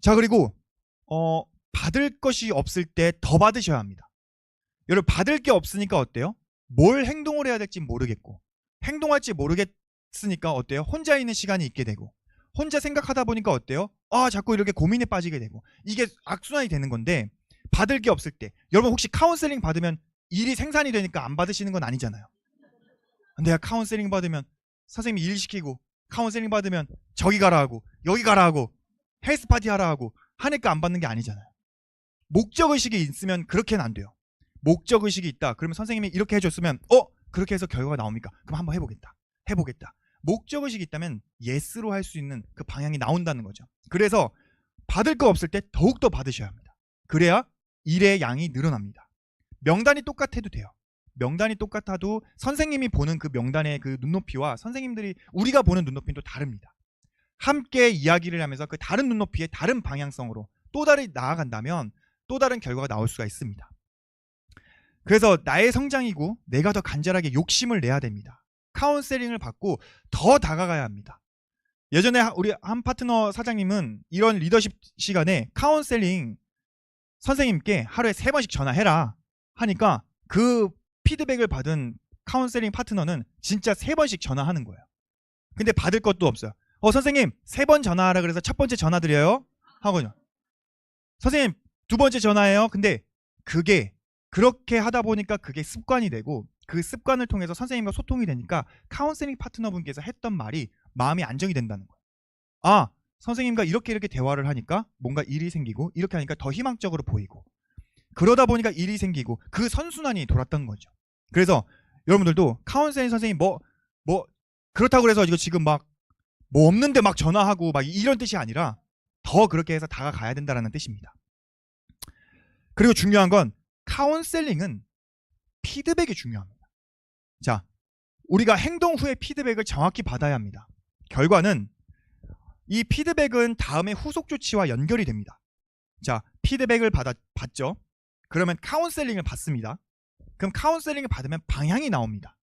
Speaker 2: 자, 그리고 받을 것이 없을 때 더 받으셔야 합니다. 여러분 받을 게 없으니까 어때요? 뭘 행동을 해야 될지 모르겠고 행동할지 모르겠으니까 어때요? 혼자 있는 시간이 있게 되고 혼자 생각하다 보니까 어때요? 자꾸 이렇게 고민에 빠지게 되고 이게 악순환이 되는 건데 받을 게 없을 때 여러분 혹시 카운셀링 받으면 일이 생산이 되니까 안 받으시는 건 아니잖아요. 내가 카운셀링 받으면 선생님이 일 시키고 카운셀링 받으면 저기 가라 하고 여기 가라 하고 헬스 파티 하라 하고 하니까 안 받는 게 아니잖아요. 목적의식이 있으면 그렇게는 안 돼요. 목적의식이 있다. 그러면 선생님이 이렇게 해줬으면 그렇게 해서 결과가 나옵니까? 그럼 한번 해보겠다. 목적의식이 있다면 예스로 할 수 있는 그 방향이 나온다는 거죠. 그래서 받을 거 없을 때 더욱더 받으셔야 합니다. 그래야 일의 양이 늘어납니다. 명단이 똑같아도 돼요. 명단이 똑같아도 선생님이 보는 그 명단의 그 눈높이와 선생님들이 우리가 보는 눈높이는 또 다릅니다. 함께 이야기를 하면서 그 다른 눈높이의 다른 방향성으로 또 다르게 나아간다면 또 다른 결과가 나올 수가 있습니다. 그래서 나의 성장이고 내가 더 간절하게 욕심을 내야 됩니다. 카운셀링을 받고 더 다가가야 합니다. 예전에 우리 한 파트너 사장님은 이런 리더십 시간에 카운셀링 선생님께 하루에 3번씩 전화해라 하니까 그 피드백을 받은 카운셀링 파트너는 진짜 3번씩 전화하는 거예요. 근데 받을 것도 없어요. 선생님 3번 전화하라 그래서 첫 번째 전화 드려요 하거든요. 선생님 2번째 전화해요. 근데 그게 그렇게 하다 보니까 그게 습관이 되고 그 습관을 통해서 선생님과 소통이 되니까 카운셀링 파트너분께서 했던 말이 마음이 안정이 된다는 거예요. 선생님과 이렇게 대화를 하니까 뭔가 일이 생기고 이렇게 하니까 더 희망적으로 보이고 그러다 보니까 일이 생기고 그 선순환이 돌았던 거죠. 그래서 여러분들도 카운셀링 선생님 그렇다고 해서 이거 지금 막 뭐 없는데 막 전화하고 막 이런 뜻이 아니라 더 그렇게 해서 다가가야 된다는 뜻입니다. 그리고 중요한 건 카운셀링은 피드백이 중요합니다. 자, 우리가 행동 후에 피드백을 정확히 받아야 합니다. 결과는 이 피드백은 다음에 후속 조치와 연결이 됩니다. 자, 피드백을 받죠. 그러면 카운셀링을 받습니다. 그럼 카운셀링을 받으면 방향이 나옵니다.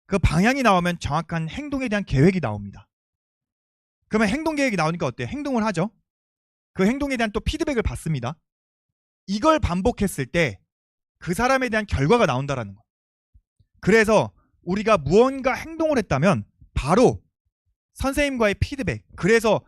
Speaker 2: 그 방향이 나오면 정확한 행동에 대한 계획이 나옵니다. 그러면 행동 계획이 나오니까 어때요? 행동을 하죠. 그 행동에 대한 또 피드백을 받습니다. 이걸 반복했을 때 그 사람에 대한 결과가 나온다라는 거예요. 그래서 우리가 무언가 행동을 했다면 바로 선생님과의 피드백, 그래서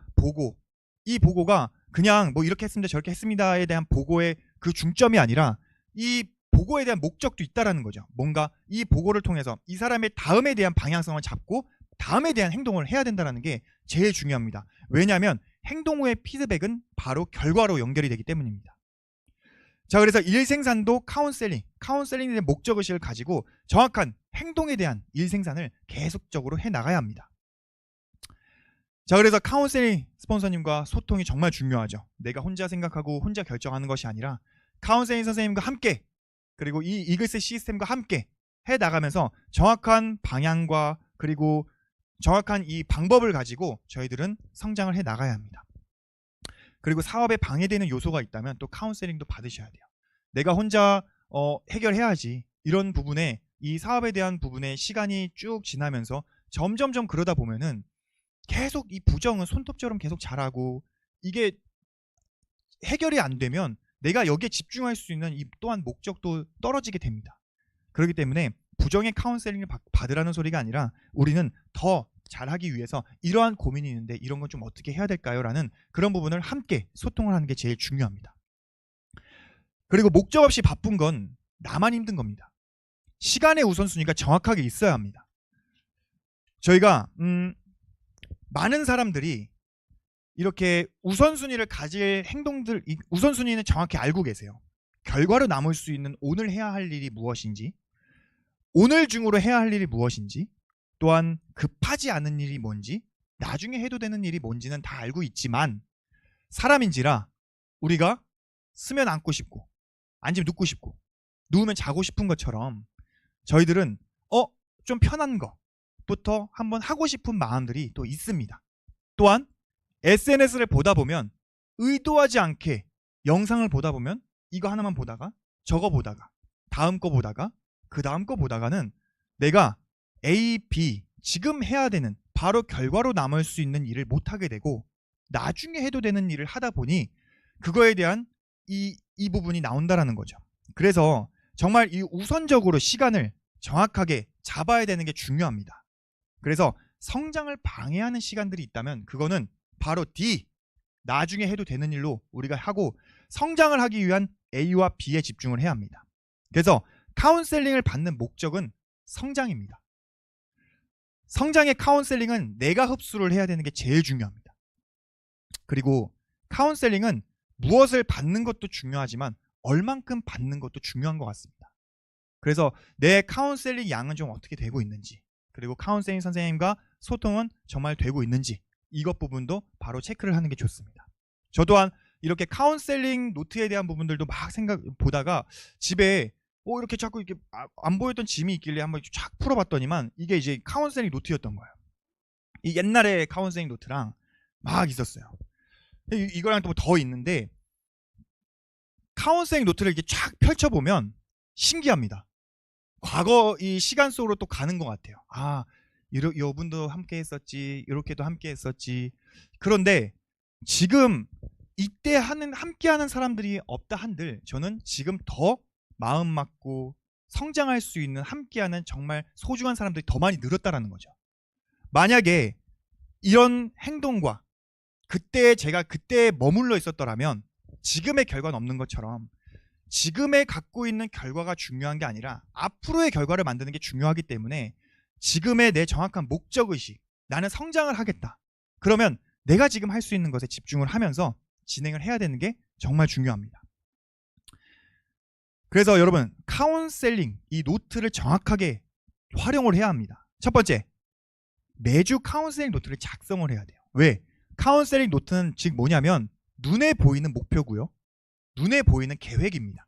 Speaker 2: 이 보고가 그냥 뭐 이렇게 했습니다 저렇게 했습니다에 대한 보고의 그 중점이 아니라 이 보고에 대한 목적도 있다라는 거죠. 뭔가 이 보고를 통해서 이 사람의 다음에 대한 방향성을 잡고 다음에 대한 행동을 해야 된다는 게 제일 중요합니다. 왜냐하면 행동 후의 피드백은 바로 결과로 연결이 되기 때문입니다. 자, 그래서 일 생산도 카운셀링에 대한 목적의식을 가지고 정확한 행동에 대한 일 생산을 계속적으로 해나가야 합니다. 자, 그래서 카운셀링 스폰서님과 소통이 정말 중요하죠. 내가 혼자 생각하고 혼자 결정하는 것이 아니라 카운셀링 선생님과 함께 그리고 이 이글스 시스템과 함께 해나가면서 정확한 방향과 그리고 정확한 이 방법을 가지고 저희들은 성장을 해나가야 합니다. 그리고 사업에 방해되는 요소가 있다면 또 카운셀링도 받으셔야 돼요. 내가 혼자 해결해야지 이런 부분에 이 사업에 대한 부분에 시간이 쭉 지나면서 점점점 그러다 보면은 계속 이 부정은 손톱처럼 계속 자라고 이게 해결이 안 되면 내가 여기에 집중할 수 있는 이 또한 목적도 떨어지게 됩니다. 그렇기 때문에 부정의 카운셀링을 받으라는 소리가 아니라 우리는 더 잘하기 위해서 이러한 고민이 있는데 이런 건 좀 어떻게 해야 될까요? 라는 그런 부분을 함께 소통을 하는 게 제일 중요합니다. 그리고 목적 없이 바쁜 건 나만 힘든 겁니다. 시간의 우선순위가 정확하게 있어야 합니다. 저희가 많은 사람들이 이렇게 우선순위를 가질 우선순위는 정확히 알고 계세요. 결과로 남을 수 있는 오늘 해야 할 일이 무엇인지, 오늘 중으로 해야 할 일이 무엇인지, 또한 급하지 않은 일이 뭔지, 나중에 해도 되는 일이 뭔지는 다 알고 있지만 사람인지라 우리가 쓰면 앉고 싶고 앉으면 눕고 싶고 누우면 자고 싶은 것처럼 저희들은 좀 편한 것부터 한번 하고 싶은 마음들이 또 있습니다. 또한 SNS를 보다 보면 의도하지 않게 영상을 보다 보면 이거 하나만 보다가 저거 보다가 다음 거 보다가 그 다음 거 보다가는 내가 A, B 지금 해야 되는 바로 결과로 남을 수 있는 일을 못하게 되고 나중에 해도 되는 일을 하다 보니 그거에 대한 이 부분이 나온다라는 거죠. 그래서 정말 이 우선적으로 시간을 정확하게 잡아야 되는 게 중요합니다. 그래서 성장을 방해하는 시간들이 있다면 그거는 바로 D, 나중에 해도 되는 일로 우리가 하고 성장을 하기 위한 A와 B에 집중을 해야 합니다. 그래서 카운셀링을 받는 목적은 성장입니다. 성장의 카운셀링은 내가 흡수를 해야 되는 게 제일 중요합니다. 그리고 카운셀링은 무엇을 받는 것도 중요하지만 얼만큼 받는 것도 중요한 것 같습니다. 그래서 내 카운셀링 양은 좀 어떻게 되고 있는지, 그리고 카운셀링 선생님과 소통은 정말 되고 있는지, 이것 부분도 바로 체크를 하는 게 좋습니다. 저 또한 이렇게 카운셀링 노트에 대한 부분들도 막 보다가 집에 이렇게 자꾸 이렇게 안 보였던 짐이 있길래 한번 쫙 풀어봤더니만 이게 이제 카운셀링 노트였던 거예요. 이 옛날에 카운셀링 노트랑 막 있었어요. 이거랑 또 더 있는데 카운셀링 노트를 이렇게 쫙 펼쳐보면 신기합니다. 과거 이 시간 속으로 또 가는 것 같아요. 이분도 함께 했었지, 이렇게도 함께 했었지. 그런데 지금 이때 함께하는 사람들이 없다 한들 저는 지금 더 마음 맞고 성장할 수 있는 함께하는 정말 소중한 사람들이 더 많이 늘었다라는 거죠. 만약에 이런 행동과 제가 그때 머물러 있었더라면 지금의 결과는 없는 것처럼 지금에 갖고 있는 결과가 중요한 게 아니라 앞으로의 결과를 만드는 게 중요하기 때문에 지금의 내 정확한 목적의식, 나는 성장을 하겠다. 그러면 내가 지금 할 수 있는 것에 집중을 하면서 진행을 해야 되는 게 정말 중요합니다. 그래서 여러분, 카운셀링, 이 노트를 정확하게 활용을 해야 합니다. 첫 번째, 매주 카운셀링 노트를 작성을 해야 돼요. 왜? 카운셀링 노트는 즉 뭐냐면 눈에 보이는 목표고요. 눈에 보이는 계획입니다.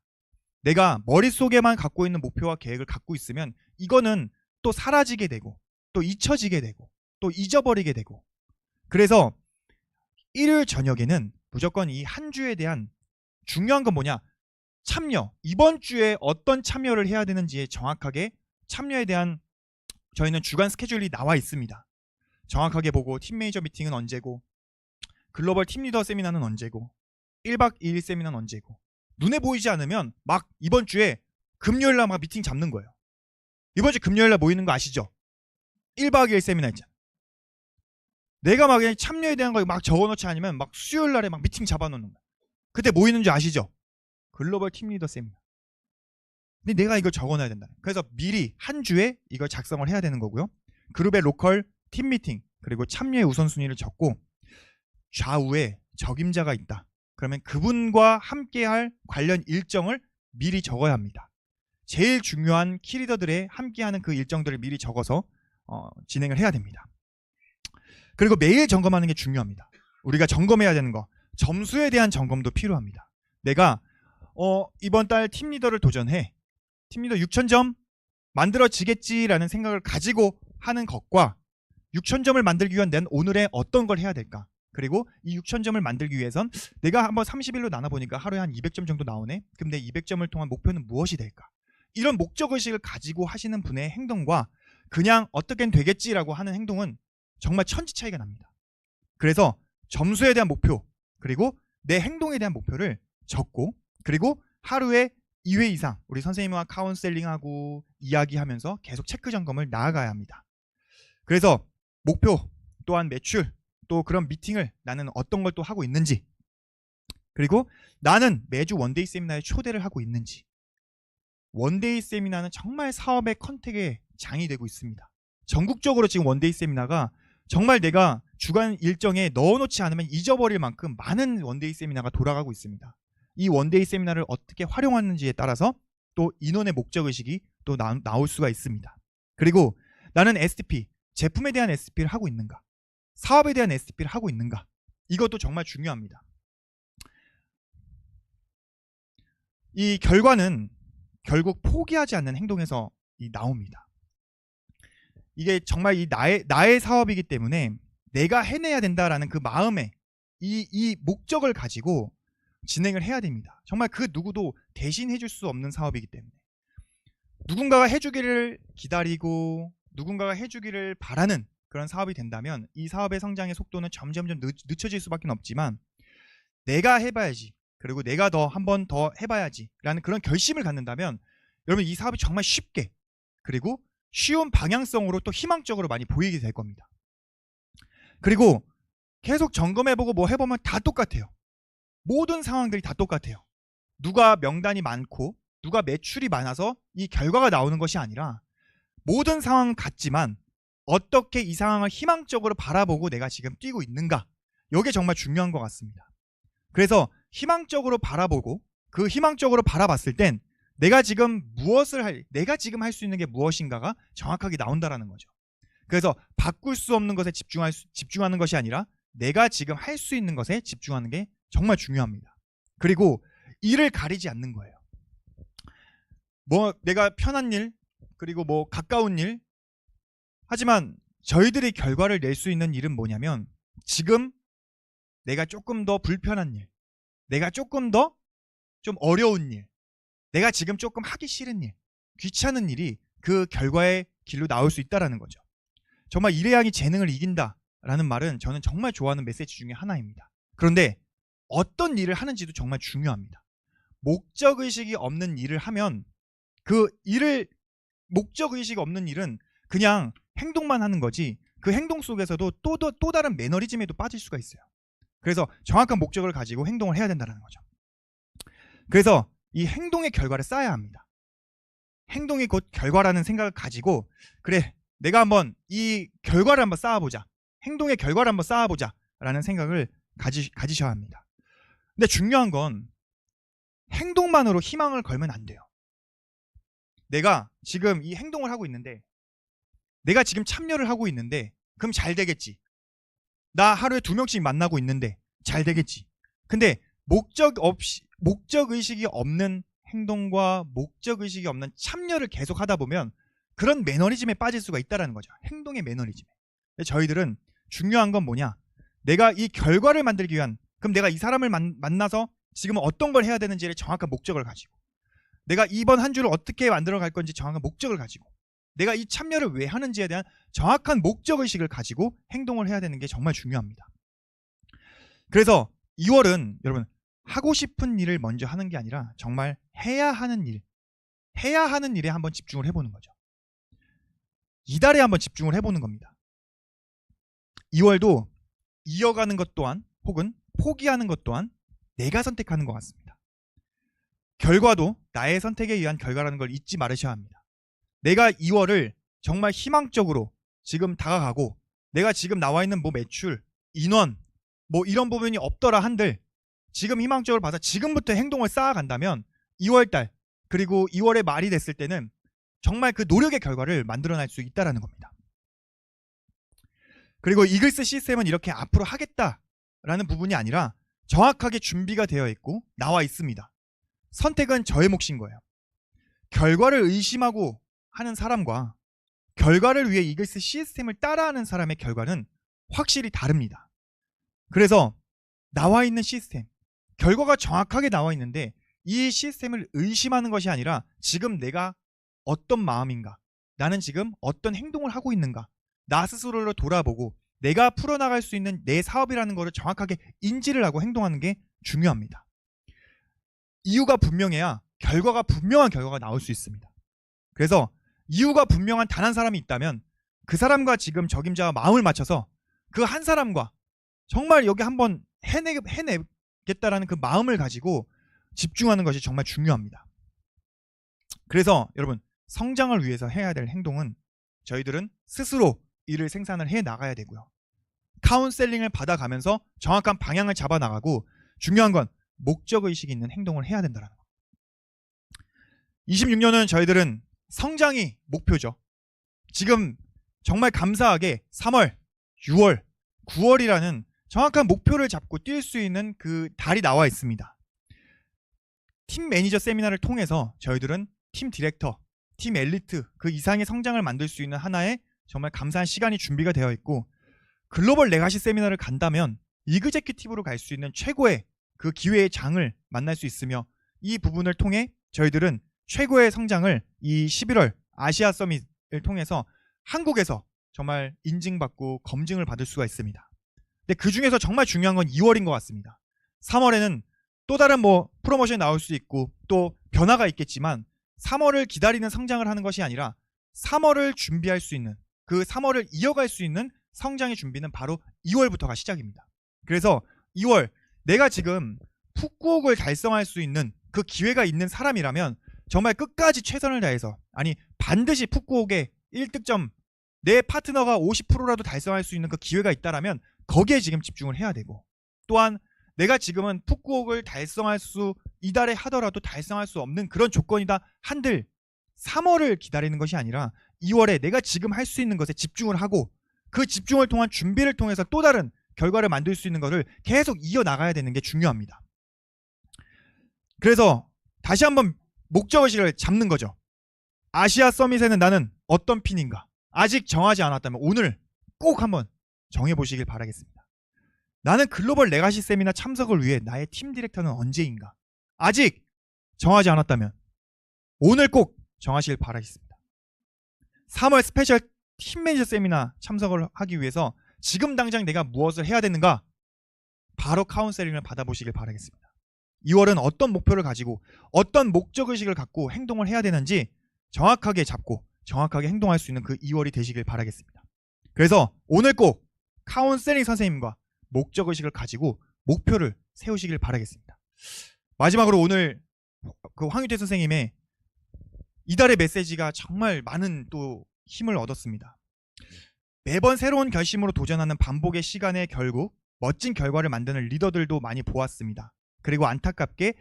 Speaker 2: 내가 머릿속에만 갖고 있는 목표와 계획을 갖고 있으면 이거는 또 사라지게 되고 또 잊혀지게 되고 또 잊어버리게 되고, 그래서 일요일 저녁에는 무조건 이 한 주에 대한 중요한 건 뭐냐? 참여. 이번 주에 어떤 참여를 해야 되는지에 정확하게 참여에 대한 저희는 주간 스케줄이 나와 있습니다. 정확하게 보고 팀 매니저 미팅은 언제고, 글로벌 팀 리더 세미나는 언제고, 1박 2일 세미나는 언제고, 눈에 보이지 않으면 막 이번 주에 금요일날 막 미팅 잡는 거예요. 이번 주 금요일날 모이는 거 아시죠? 1박 2일 세미나 있잖아. 내가 막 그냥 참여에 대한 거 막 적어놓지 않으면 막 수요일날에 막 미팅 잡아놓는 거야. 그때 모이는 줄 아시죠? 글로벌 팀 리더 세미나. 근데 내가 이걸 적어놔야 된다. 그래서 미리 한 주에 이걸 작성을 해야 되는 거고요. 그룹의 로컬 팀 미팅, 그리고 참여의 우선순위를 적고 좌우에 적임자가 있다. 그러면 그분과 함께할 관련 일정을 미리 적어야 합니다. 제일 중요한 키리더들의 함께하는 그 일정들을 미리 적어서 진행을 해야 됩니다. 그리고 매일 점검하는 게 중요합니다. 우리가 점검해야 되는 거, 점수에 대한 점검도 필요합니다. 내가 이번 달 팀리더를 도전해 팀리더 6,000점 만들어지겠지라는 생각을 가지고 하는 것과 6,000점을 만들기 위한 난 오늘의 어떤 걸 해야 될까? 그리고 이 6,000점을 만들기 위해선 내가 한번 30일로 나눠보니까 하루에 한 200점 정도 나오네? 그럼 내 200점을 통한 목표는 무엇이 될까? 이런 목적의식을 가지고 하시는 분의 행동과 그냥 어떻게든 되겠지라고 하는 행동은 정말 천지 차이가 납니다. 그래서 점수에 대한 목표, 그리고 내 행동에 대한 목표를 적고, 그리고 하루에 2회 이상 우리 선생님과 카운셀링하고 이야기하면서 계속 체크 점검을 나아가야 합니다. 그래서 목표, 또한 매출, 또 그런 미팅을 나는 어떤 걸 또 하고 있는지, 그리고 나는 매주 원데이 세미나에 초대를 하고 있는지. 원데이 세미나는 정말 사업의 컨택의 장이 되고 있습니다. 전국적으로 지금 원데이 세미나가 정말 내가 주간 일정에 넣어놓지 않으면 잊어버릴 만큼 많은 원데이 세미나가 돌아가고 있습니다. 이 원데이 세미나를 어떻게 활용하는지에 따라서 또 인원의 목적의식이 또 나올 수가 있습니다. 그리고 나는 SDP, 제품에 대한 SP를 하고 있는가, 사업에 대한 SP를 하고 있는가, 이것도 정말 중요합니다. 이 결과는 결국 포기하지 않는 행동에서 나옵니다. 이게 정말 나의 사업이기 때문에 내가 해내야 된다라는 그 마음에 이 목적을 가지고 진행을 해야 됩니다. 정말 그 누구도 대신 해줄 수 없는 사업이기 때문에 누군가가 해주기를 기다리고 누군가가 해주기를 바라는 그런 사업이 된다면 이 사업의 성장의 속도는 점점점 늦춰질 수밖에 없지만 내가 해봐야지, 그리고 내가 한 번 더 해봐야지 라는 그런 결심을 갖는다면 여러분 이 사업이 정말 쉽게, 그리고 쉬운 방향성으로 또 희망적으로 많이 보이게 될 겁니다. 그리고 계속 점검해보고 뭐 해보면 다 똑같아요. 모든 상황들이 다 똑같아요. 누가 명단이 많고 누가 매출이 많아서 이 결과가 나오는 것이 아니라 모든 상황은 같지만 어떻게 이 상황을 희망적으로 바라보고 내가 지금 뛰고 있는가, 이게 정말 중요한 것 같습니다. 그래서 희망적으로 바라보고 그 희망적으로 바라봤을 땐 내가 지금 내가 지금 할 수 있는 게 무엇인가가 정확하게 나온다라는 거죠. 그래서 바꿀 수 없는 것에 집중하는 것이 아니라 내가 지금 할 수 있는 것에 집중하는 게 정말 중요합니다. 그리고 일을 가리지 않는 거예요. 뭐 내가 편한 일, 그리고 뭐 가까운 일, 하지만 저희들이 결과를 낼 수 있는 일은 뭐냐면 지금 내가 조금 더 불편한 일, 내가 조금 더 좀 어려운 일, 내가 지금 조금 하기 싫은 일, 귀찮은 일이 그 결과의 길로 나올 수 있다는 거죠. 정말 일의 양이 재능을 이긴다라는 말은 저는 정말 좋아하는 메시지 중에 하나입니다. 그런데 어떤 일을 하는지도 정말 중요합니다. 목적의식이 없는 일을 하면 목적의식 없는 일은 그냥 행동만 하는 거지 그 행동 속에서도 또 다른 매너리즘에도 빠질 수가 있어요. 그래서 정확한 목적을 가지고 행동을 해야 된다는 거죠. 그래서 이 행동의 결과를 쌓아야 합니다. 행동이 곧 결과라는 생각을 가지고 그래, 내가 한번 이 결과를 한번 쌓아보자, 행동의 결과를 한번 쌓아보자 라는 생각을 가지셔야 합니다. 근데 중요한 건 행동만으로 희망을 걸면 안 돼요. 내가 지금 이 행동을 하고 있는데, 내가 지금 참여를 하고 있는데 그럼 잘 되겠지, 나 하루에 2명씩 만나고 있는데 잘 되겠지. 근데 목적의식이 없는 행동과 목적의식이 없는 참여를 계속 하다 보면 그런 매너리즘에 빠질 수가 있다는 거죠. 행동의 매너리즘에. 저희들은 중요한 건 뭐냐, 내가 이 결과를 만들기 위한, 그럼 내가 이 사람을 만나서 지금 어떤 걸 해야 되는지를 정확한 목적을 가지고, 내가 이번 한 주를 어떻게 만들어 갈 건지 정확한 목적을 가지고, 내가 이 참여를 왜 하는지에 대한 정확한 목적의식을 가지고 행동을 해야 되는 게 정말 중요합니다. 그래서 2월은 여러분 하고 싶은 일을 먼저 하는 게 아니라 정말 해야 하는 일에 한번 집중을 해보는 거죠. 이달에 한번 집중을 해보는 겁니다. 2월도 이어가는 것 또한, 혹은 포기하는 것 또한 내가 선택하는 것 같습니다. 결과도 나의 선택에 의한 결과라는 걸 잊지 말으셔야 합니다. 내가 2월을 정말 희망적으로 지금 다가가고, 내가 지금 나와 있는 뭐 매출, 인원, 뭐 이런 부분이 없더라 한들 지금 희망적으로 봐서 지금부터 행동을 쌓아간다면 2월달, 그리고 2월의 말이 됐을 때는 정말 그 노력의 결과를 만들어낼 수 있다는 겁니다. 그리고 이글스 시스템은 이렇게 앞으로 하겠다라는 부분이 아니라 정확하게 준비가 되어 있고 나와 있습니다. 선택은 저의 몫인 거예요. 결과를 의심하고 하는 사람과 결과를 위해 이글스 시스템을 따라하는 사람의 결과는 확실히 다릅니다. 그래서 나와 있는 시스템, 결과가 정확하게 나와 있는데 이 시스템을 의심하는 것이 아니라 지금 내가 어떤 마음인가, 나는 지금 어떤 행동을 하고 있는가, 나 스스로를 돌아보고 내가 풀어나갈 수 있는 내 사업이라는 것을 정확하게 인지를 하고 행동하는 게 중요합니다. 이유가 분명해야 분명한 결과가 나올 수 있습니다. 그래서 이유가 분명한 단 한 사람이 있다면 그 사람과 지금 적임자와 마음을 맞춰서 그 한 사람과 정말 여기 한번 해내겠다라는 그 마음을 가지고 집중하는 것이 정말 중요합니다. 그래서 여러분, 성장을 위해서 해야 될 행동은 저희들은 스스로 일을 생산을 해 나가야 되고요. 카운셀링을 받아가면서 정확한 방향을 잡아 나가고, 중요한 건 목적의식이 있는 행동을 해야 된다는 거. 26년은 저희들은 성장이 목표죠. 지금 정말 감사하게 3월, 6월, 9월이라는 정확한 목표를 잡고 뛸 수 있는 그 달이 나와 있습니다. 팀 매니저 세미나를 통해서 저희들은 팀 디렉터, 팀 엘리트 그 이상의 성장을 만들 수 있는 하나의 정말 감사한 시간이 준비가 되어 있고, 글로벌 레가시 세미나를 간다면 이그제큐티브로 갈 수 있는 최고의 그 기회의 장을 만날 수 있으며, 이 부분을 통해 저희들은 최고의 성장을 이 11월 아시아 서밋을 통해서 한국에서 정말 인증받고 검증을 받을 수가 있습니다. 근데 그 중에서 정말 중요한 건 2월인 것 같습니다. 3월에는 또 다른 프로모션이 나올 수 있고 또 변화가 있겠지만, 3월을 기다리는 성장을 하는 것이 아니라 3월을 준비할 수 있는, 그 3월을 이어갈 수 있는 성장의 준비는 바로 2월부터가 시작입니다. 그래서 2월 내가 지금 푸꾸옥을 달성할 수 있는 그 기회가 있는 사람이라면 정말 끝까지 최선을 다해서, 아니 반드시 푸꾸옥의 1득점, 내 파트너가 50%라도 달성할 수 있는 그 기회가 있다라면 거기에 지금 집중을 해야 되고, 또한 내가 지금은 푸꾸옥을 이달에 하더라도 달성할 수 없는 그런 조건이다 한들 3월을 기다리는 것이 아니라 2월에 내가 지금 할 수 있는 것에 집중을 하고, 그 집중을 통한 준비를 통해서 또 다른 결과를 만들 수 있는 것을 계속 이어나가야 되는 게 중요합니다. 그래서 다시 한번 목적의식을 잡는 거죠. 아시아 서밋에는 나는 어떤 핀인가? 아직 정하지 않았다면 오늘 꼭 한번 정해보시길 바라겠습니다. 나는 글로벌 레가시 세미나 참석을 위해 나의 팀 디렉터는 언제인가? 아직 정하지 않았다면 오늘 꼭 정하시길 바라겠습니다. 3월 스페셜 팀 매니저 세미나 참석을 하기 위해서 지금 당장 내가 무엇을 해야 되는가? 바로 카운셀링을 받아보시길 바라겠습니다. 2월은 어떤 목표를 가지고 어떤 목적의식을 갖고 행동을 해야 되는지 정확하게 잡고 정확하게 행동할 수 있는 그 2월이 되시길 바라겠습니다. 그래서 오늘 꼭 카운셀링 선생님과 목적의식을 가지고 목표를 세우시길 바라겠습니다. 마지막으로 오늘 그 황유태 선생님의 이달의 메시지가 정말 많은 또 힘을 얻었습니다. 매번 새로운 결심으로 도전하는 반복의 시간에 결국 멋진 결과를 만드는 리더들도 많이 보았습니다. 그리고 안타깝게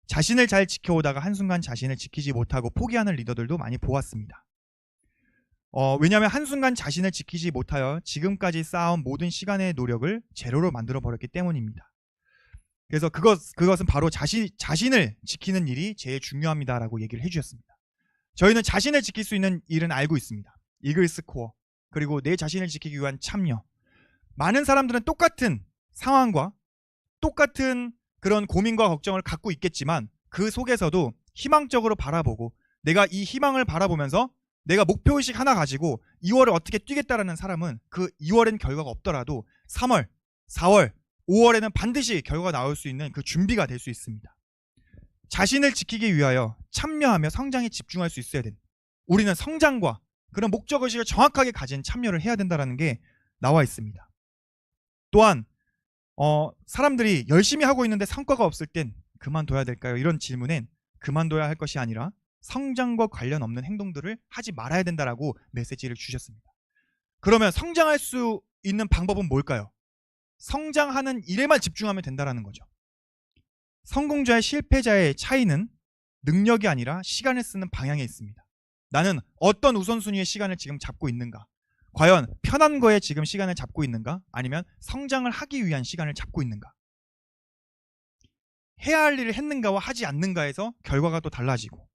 Speaker 2: 자신을 잘 지켜오다가 한순간 자신을 지키지 못하고 포기하는 리더들도 많이 보았습니다. 왜냐하면 한순간 자신을 지키지 못하여 지금까지 쌓아온 모든 시간의 노력을 제로로 만들어 버렸기 때문입니다. 그래서 그것은 바로 자신을 지키는 일이 제일 중요합니다라고 얘기를 해주셨습니다. 저희는 자신을 지킬 수 있는 일은 알고 있습니다. 이글 스코어, 그리고 내 자신을 지키기 위한 참여. 많은 사람들은 똑같은 상황과 똑같은 그런 고민과 걱정을 갖고 있겠지만 그 속에서도 희망적으로 바라보고, 내가 이 희망을 바라보면서 내가 목표의식 하나 가지고 2월을 어떻게 뛰겠다라는 사람은 그 2월엔 결과가 없더라도 3월, 4월, 5월에는 반드시 결과가 나올 수 있는 그 준비가 될 수 있습니다. 자신을 지키기 위하여 참여하며 성장에 집중할 수 있어야 된다. 우리는 성장과 그런 목적의식을 정확하게 가진 참여를 해야 된다는 게 나와 있습니다. 또한 사람들이 열심히 하고 있는데 성과가 없을 땐 그만둬야 될까요? 이런 질문엔 그만둬야 할 것이 아니라 성장과 관련 없는 행동들을 하지 말아야 된다라고 메시지를 주셨습니다. 그러면 성장할 수 있는 방법은 뭘까요? 성장하는 일에만 집중하면 된다라는 거죠. 성공자의 실패자의 차이는 능력이 아니라 시간을 쓰는 방향에 있습니다. 나는 어떤 우선순위의 시간을 지금 잡고 있는가? 과연 편한 거에 지금 시간을 잡고 있는가? 아니면 성장을 하기 위한 시간을 잡고 있는가? 해야 할 일을 했는가와 하지 않는가에서 결과가 또 달라지고,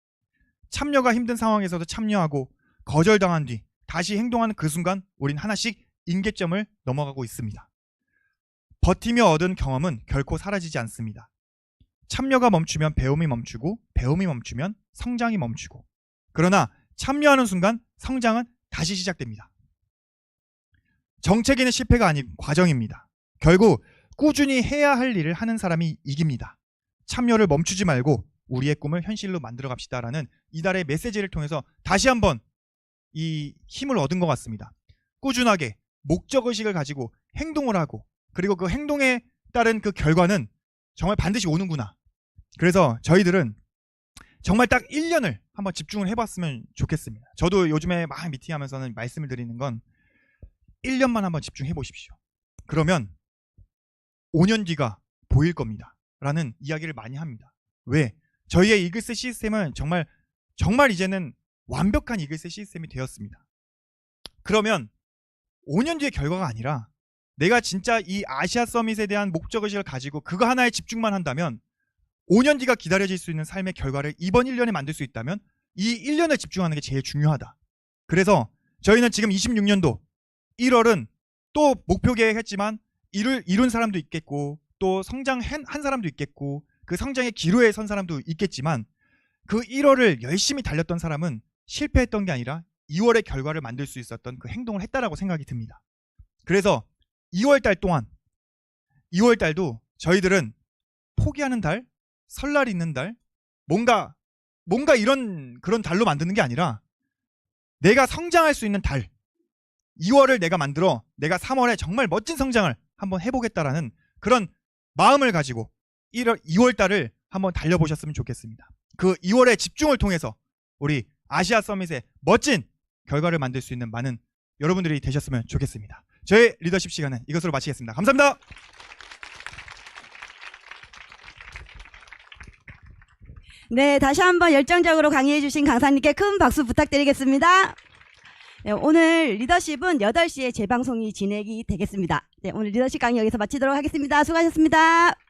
Speaker 2: 참여가 힘든 상황에서도 참여하고 거절당한 뒤 다시 행동하는 그 순간 우린 하나씩 임계점을 넘어가고 있습니다. 버티며 얻은 경험은 결코 사라지지 않습니다. 참여가 멈추면 배움이 멈추고, 배움이 멈추면 성장이 멈추고, 그러나 참여하는 순간 성장은 다시 시작됩니다. 정책에는 실패가 아닌 과정입니다. 결국 꾸준히 해야 할 일을 하는 사람이 이깁니다. 참여를 멈추지 말고 우리의 꿈을 현실로 만들어 갑시다라는 이달의 메시지를 통해서 다시 한번 이 힘을 얻은 것 같습니다. 꾸준하게 목적의식을 가지고 행동을 하고, 그리고 그 행동에 따른 그 결과는 정말 반드시 오는구나. 그래서 저희들은 정말 딱 1년을 한번 집중을 해봤으면 좋겠습니다. 저도 요즘에 막 미팅하면서는 말씀을 드리는 건 1년만 한번 집중해 보십시오. 그러면 5년 뒤가 보일 겁니다. 라는 이야기를 많이 합니다. 왜? 저희의 이글스 시스템은 정말 이제는 완벽한 이글스 시스템이 되었습니다. 그러면 5년 뒤의 결과가 아니라 내가 진짜 이 아시아 서밋에 대한 목적의식을 가지고 그거 하나에 집중만 한다면 5년 뒤가 기다려질 수 있는 삶의 결과를 이번 1년에 만들 수 있다면 이 1년에 집중하는 게 제일 중요하다. 그래서 저희는 지금 26년도 1월은 또 목표 계획했지만 이룬 사람도 있겠고 또 성장한 사람도 있겠고 그 성장의 기로에 선 사람도 있겠지만 그 1월을 열심히 달렸던 사람은 실패했던 게 아니라 2월의 결과를 만들 수 있었던 그 행동을 했다라고 생각이 듭니다. 그래서 2월달 동안 2월달도 저희들은 포기하는 달, 설날 있는 달, 뭔가 그런 달로 만드는 게 아니라 내가 성장할 수 있는 달, 2월을 내가 만들어 내가 3월에 정말 멋진 성장을 한번 해보겠다라는 그런 마음을 가지고 2월달을 한번 달려보셨으면 좋겠습니다. 그 2월의 집중을 통해서 우리 아시아 서밋의 멋진 결과를 만들 수 있는 많은 여러분들이 되셨으면 좋겠습니다. 저의 리더십 시간은 이것으로 마치겠습니다. 감사합니다.
Speaker 1: 네, 다시 한번 열정적으로 강의해 주신 강사님께 큰 박수 부탁드리겠습니다. 네, 오늘 리더십은 8시에 재방송이 진행이 되겠습니다. 네, 오늘 리더십 강의 여기서 마치도록 하겠습니다. 수고하셨습니다.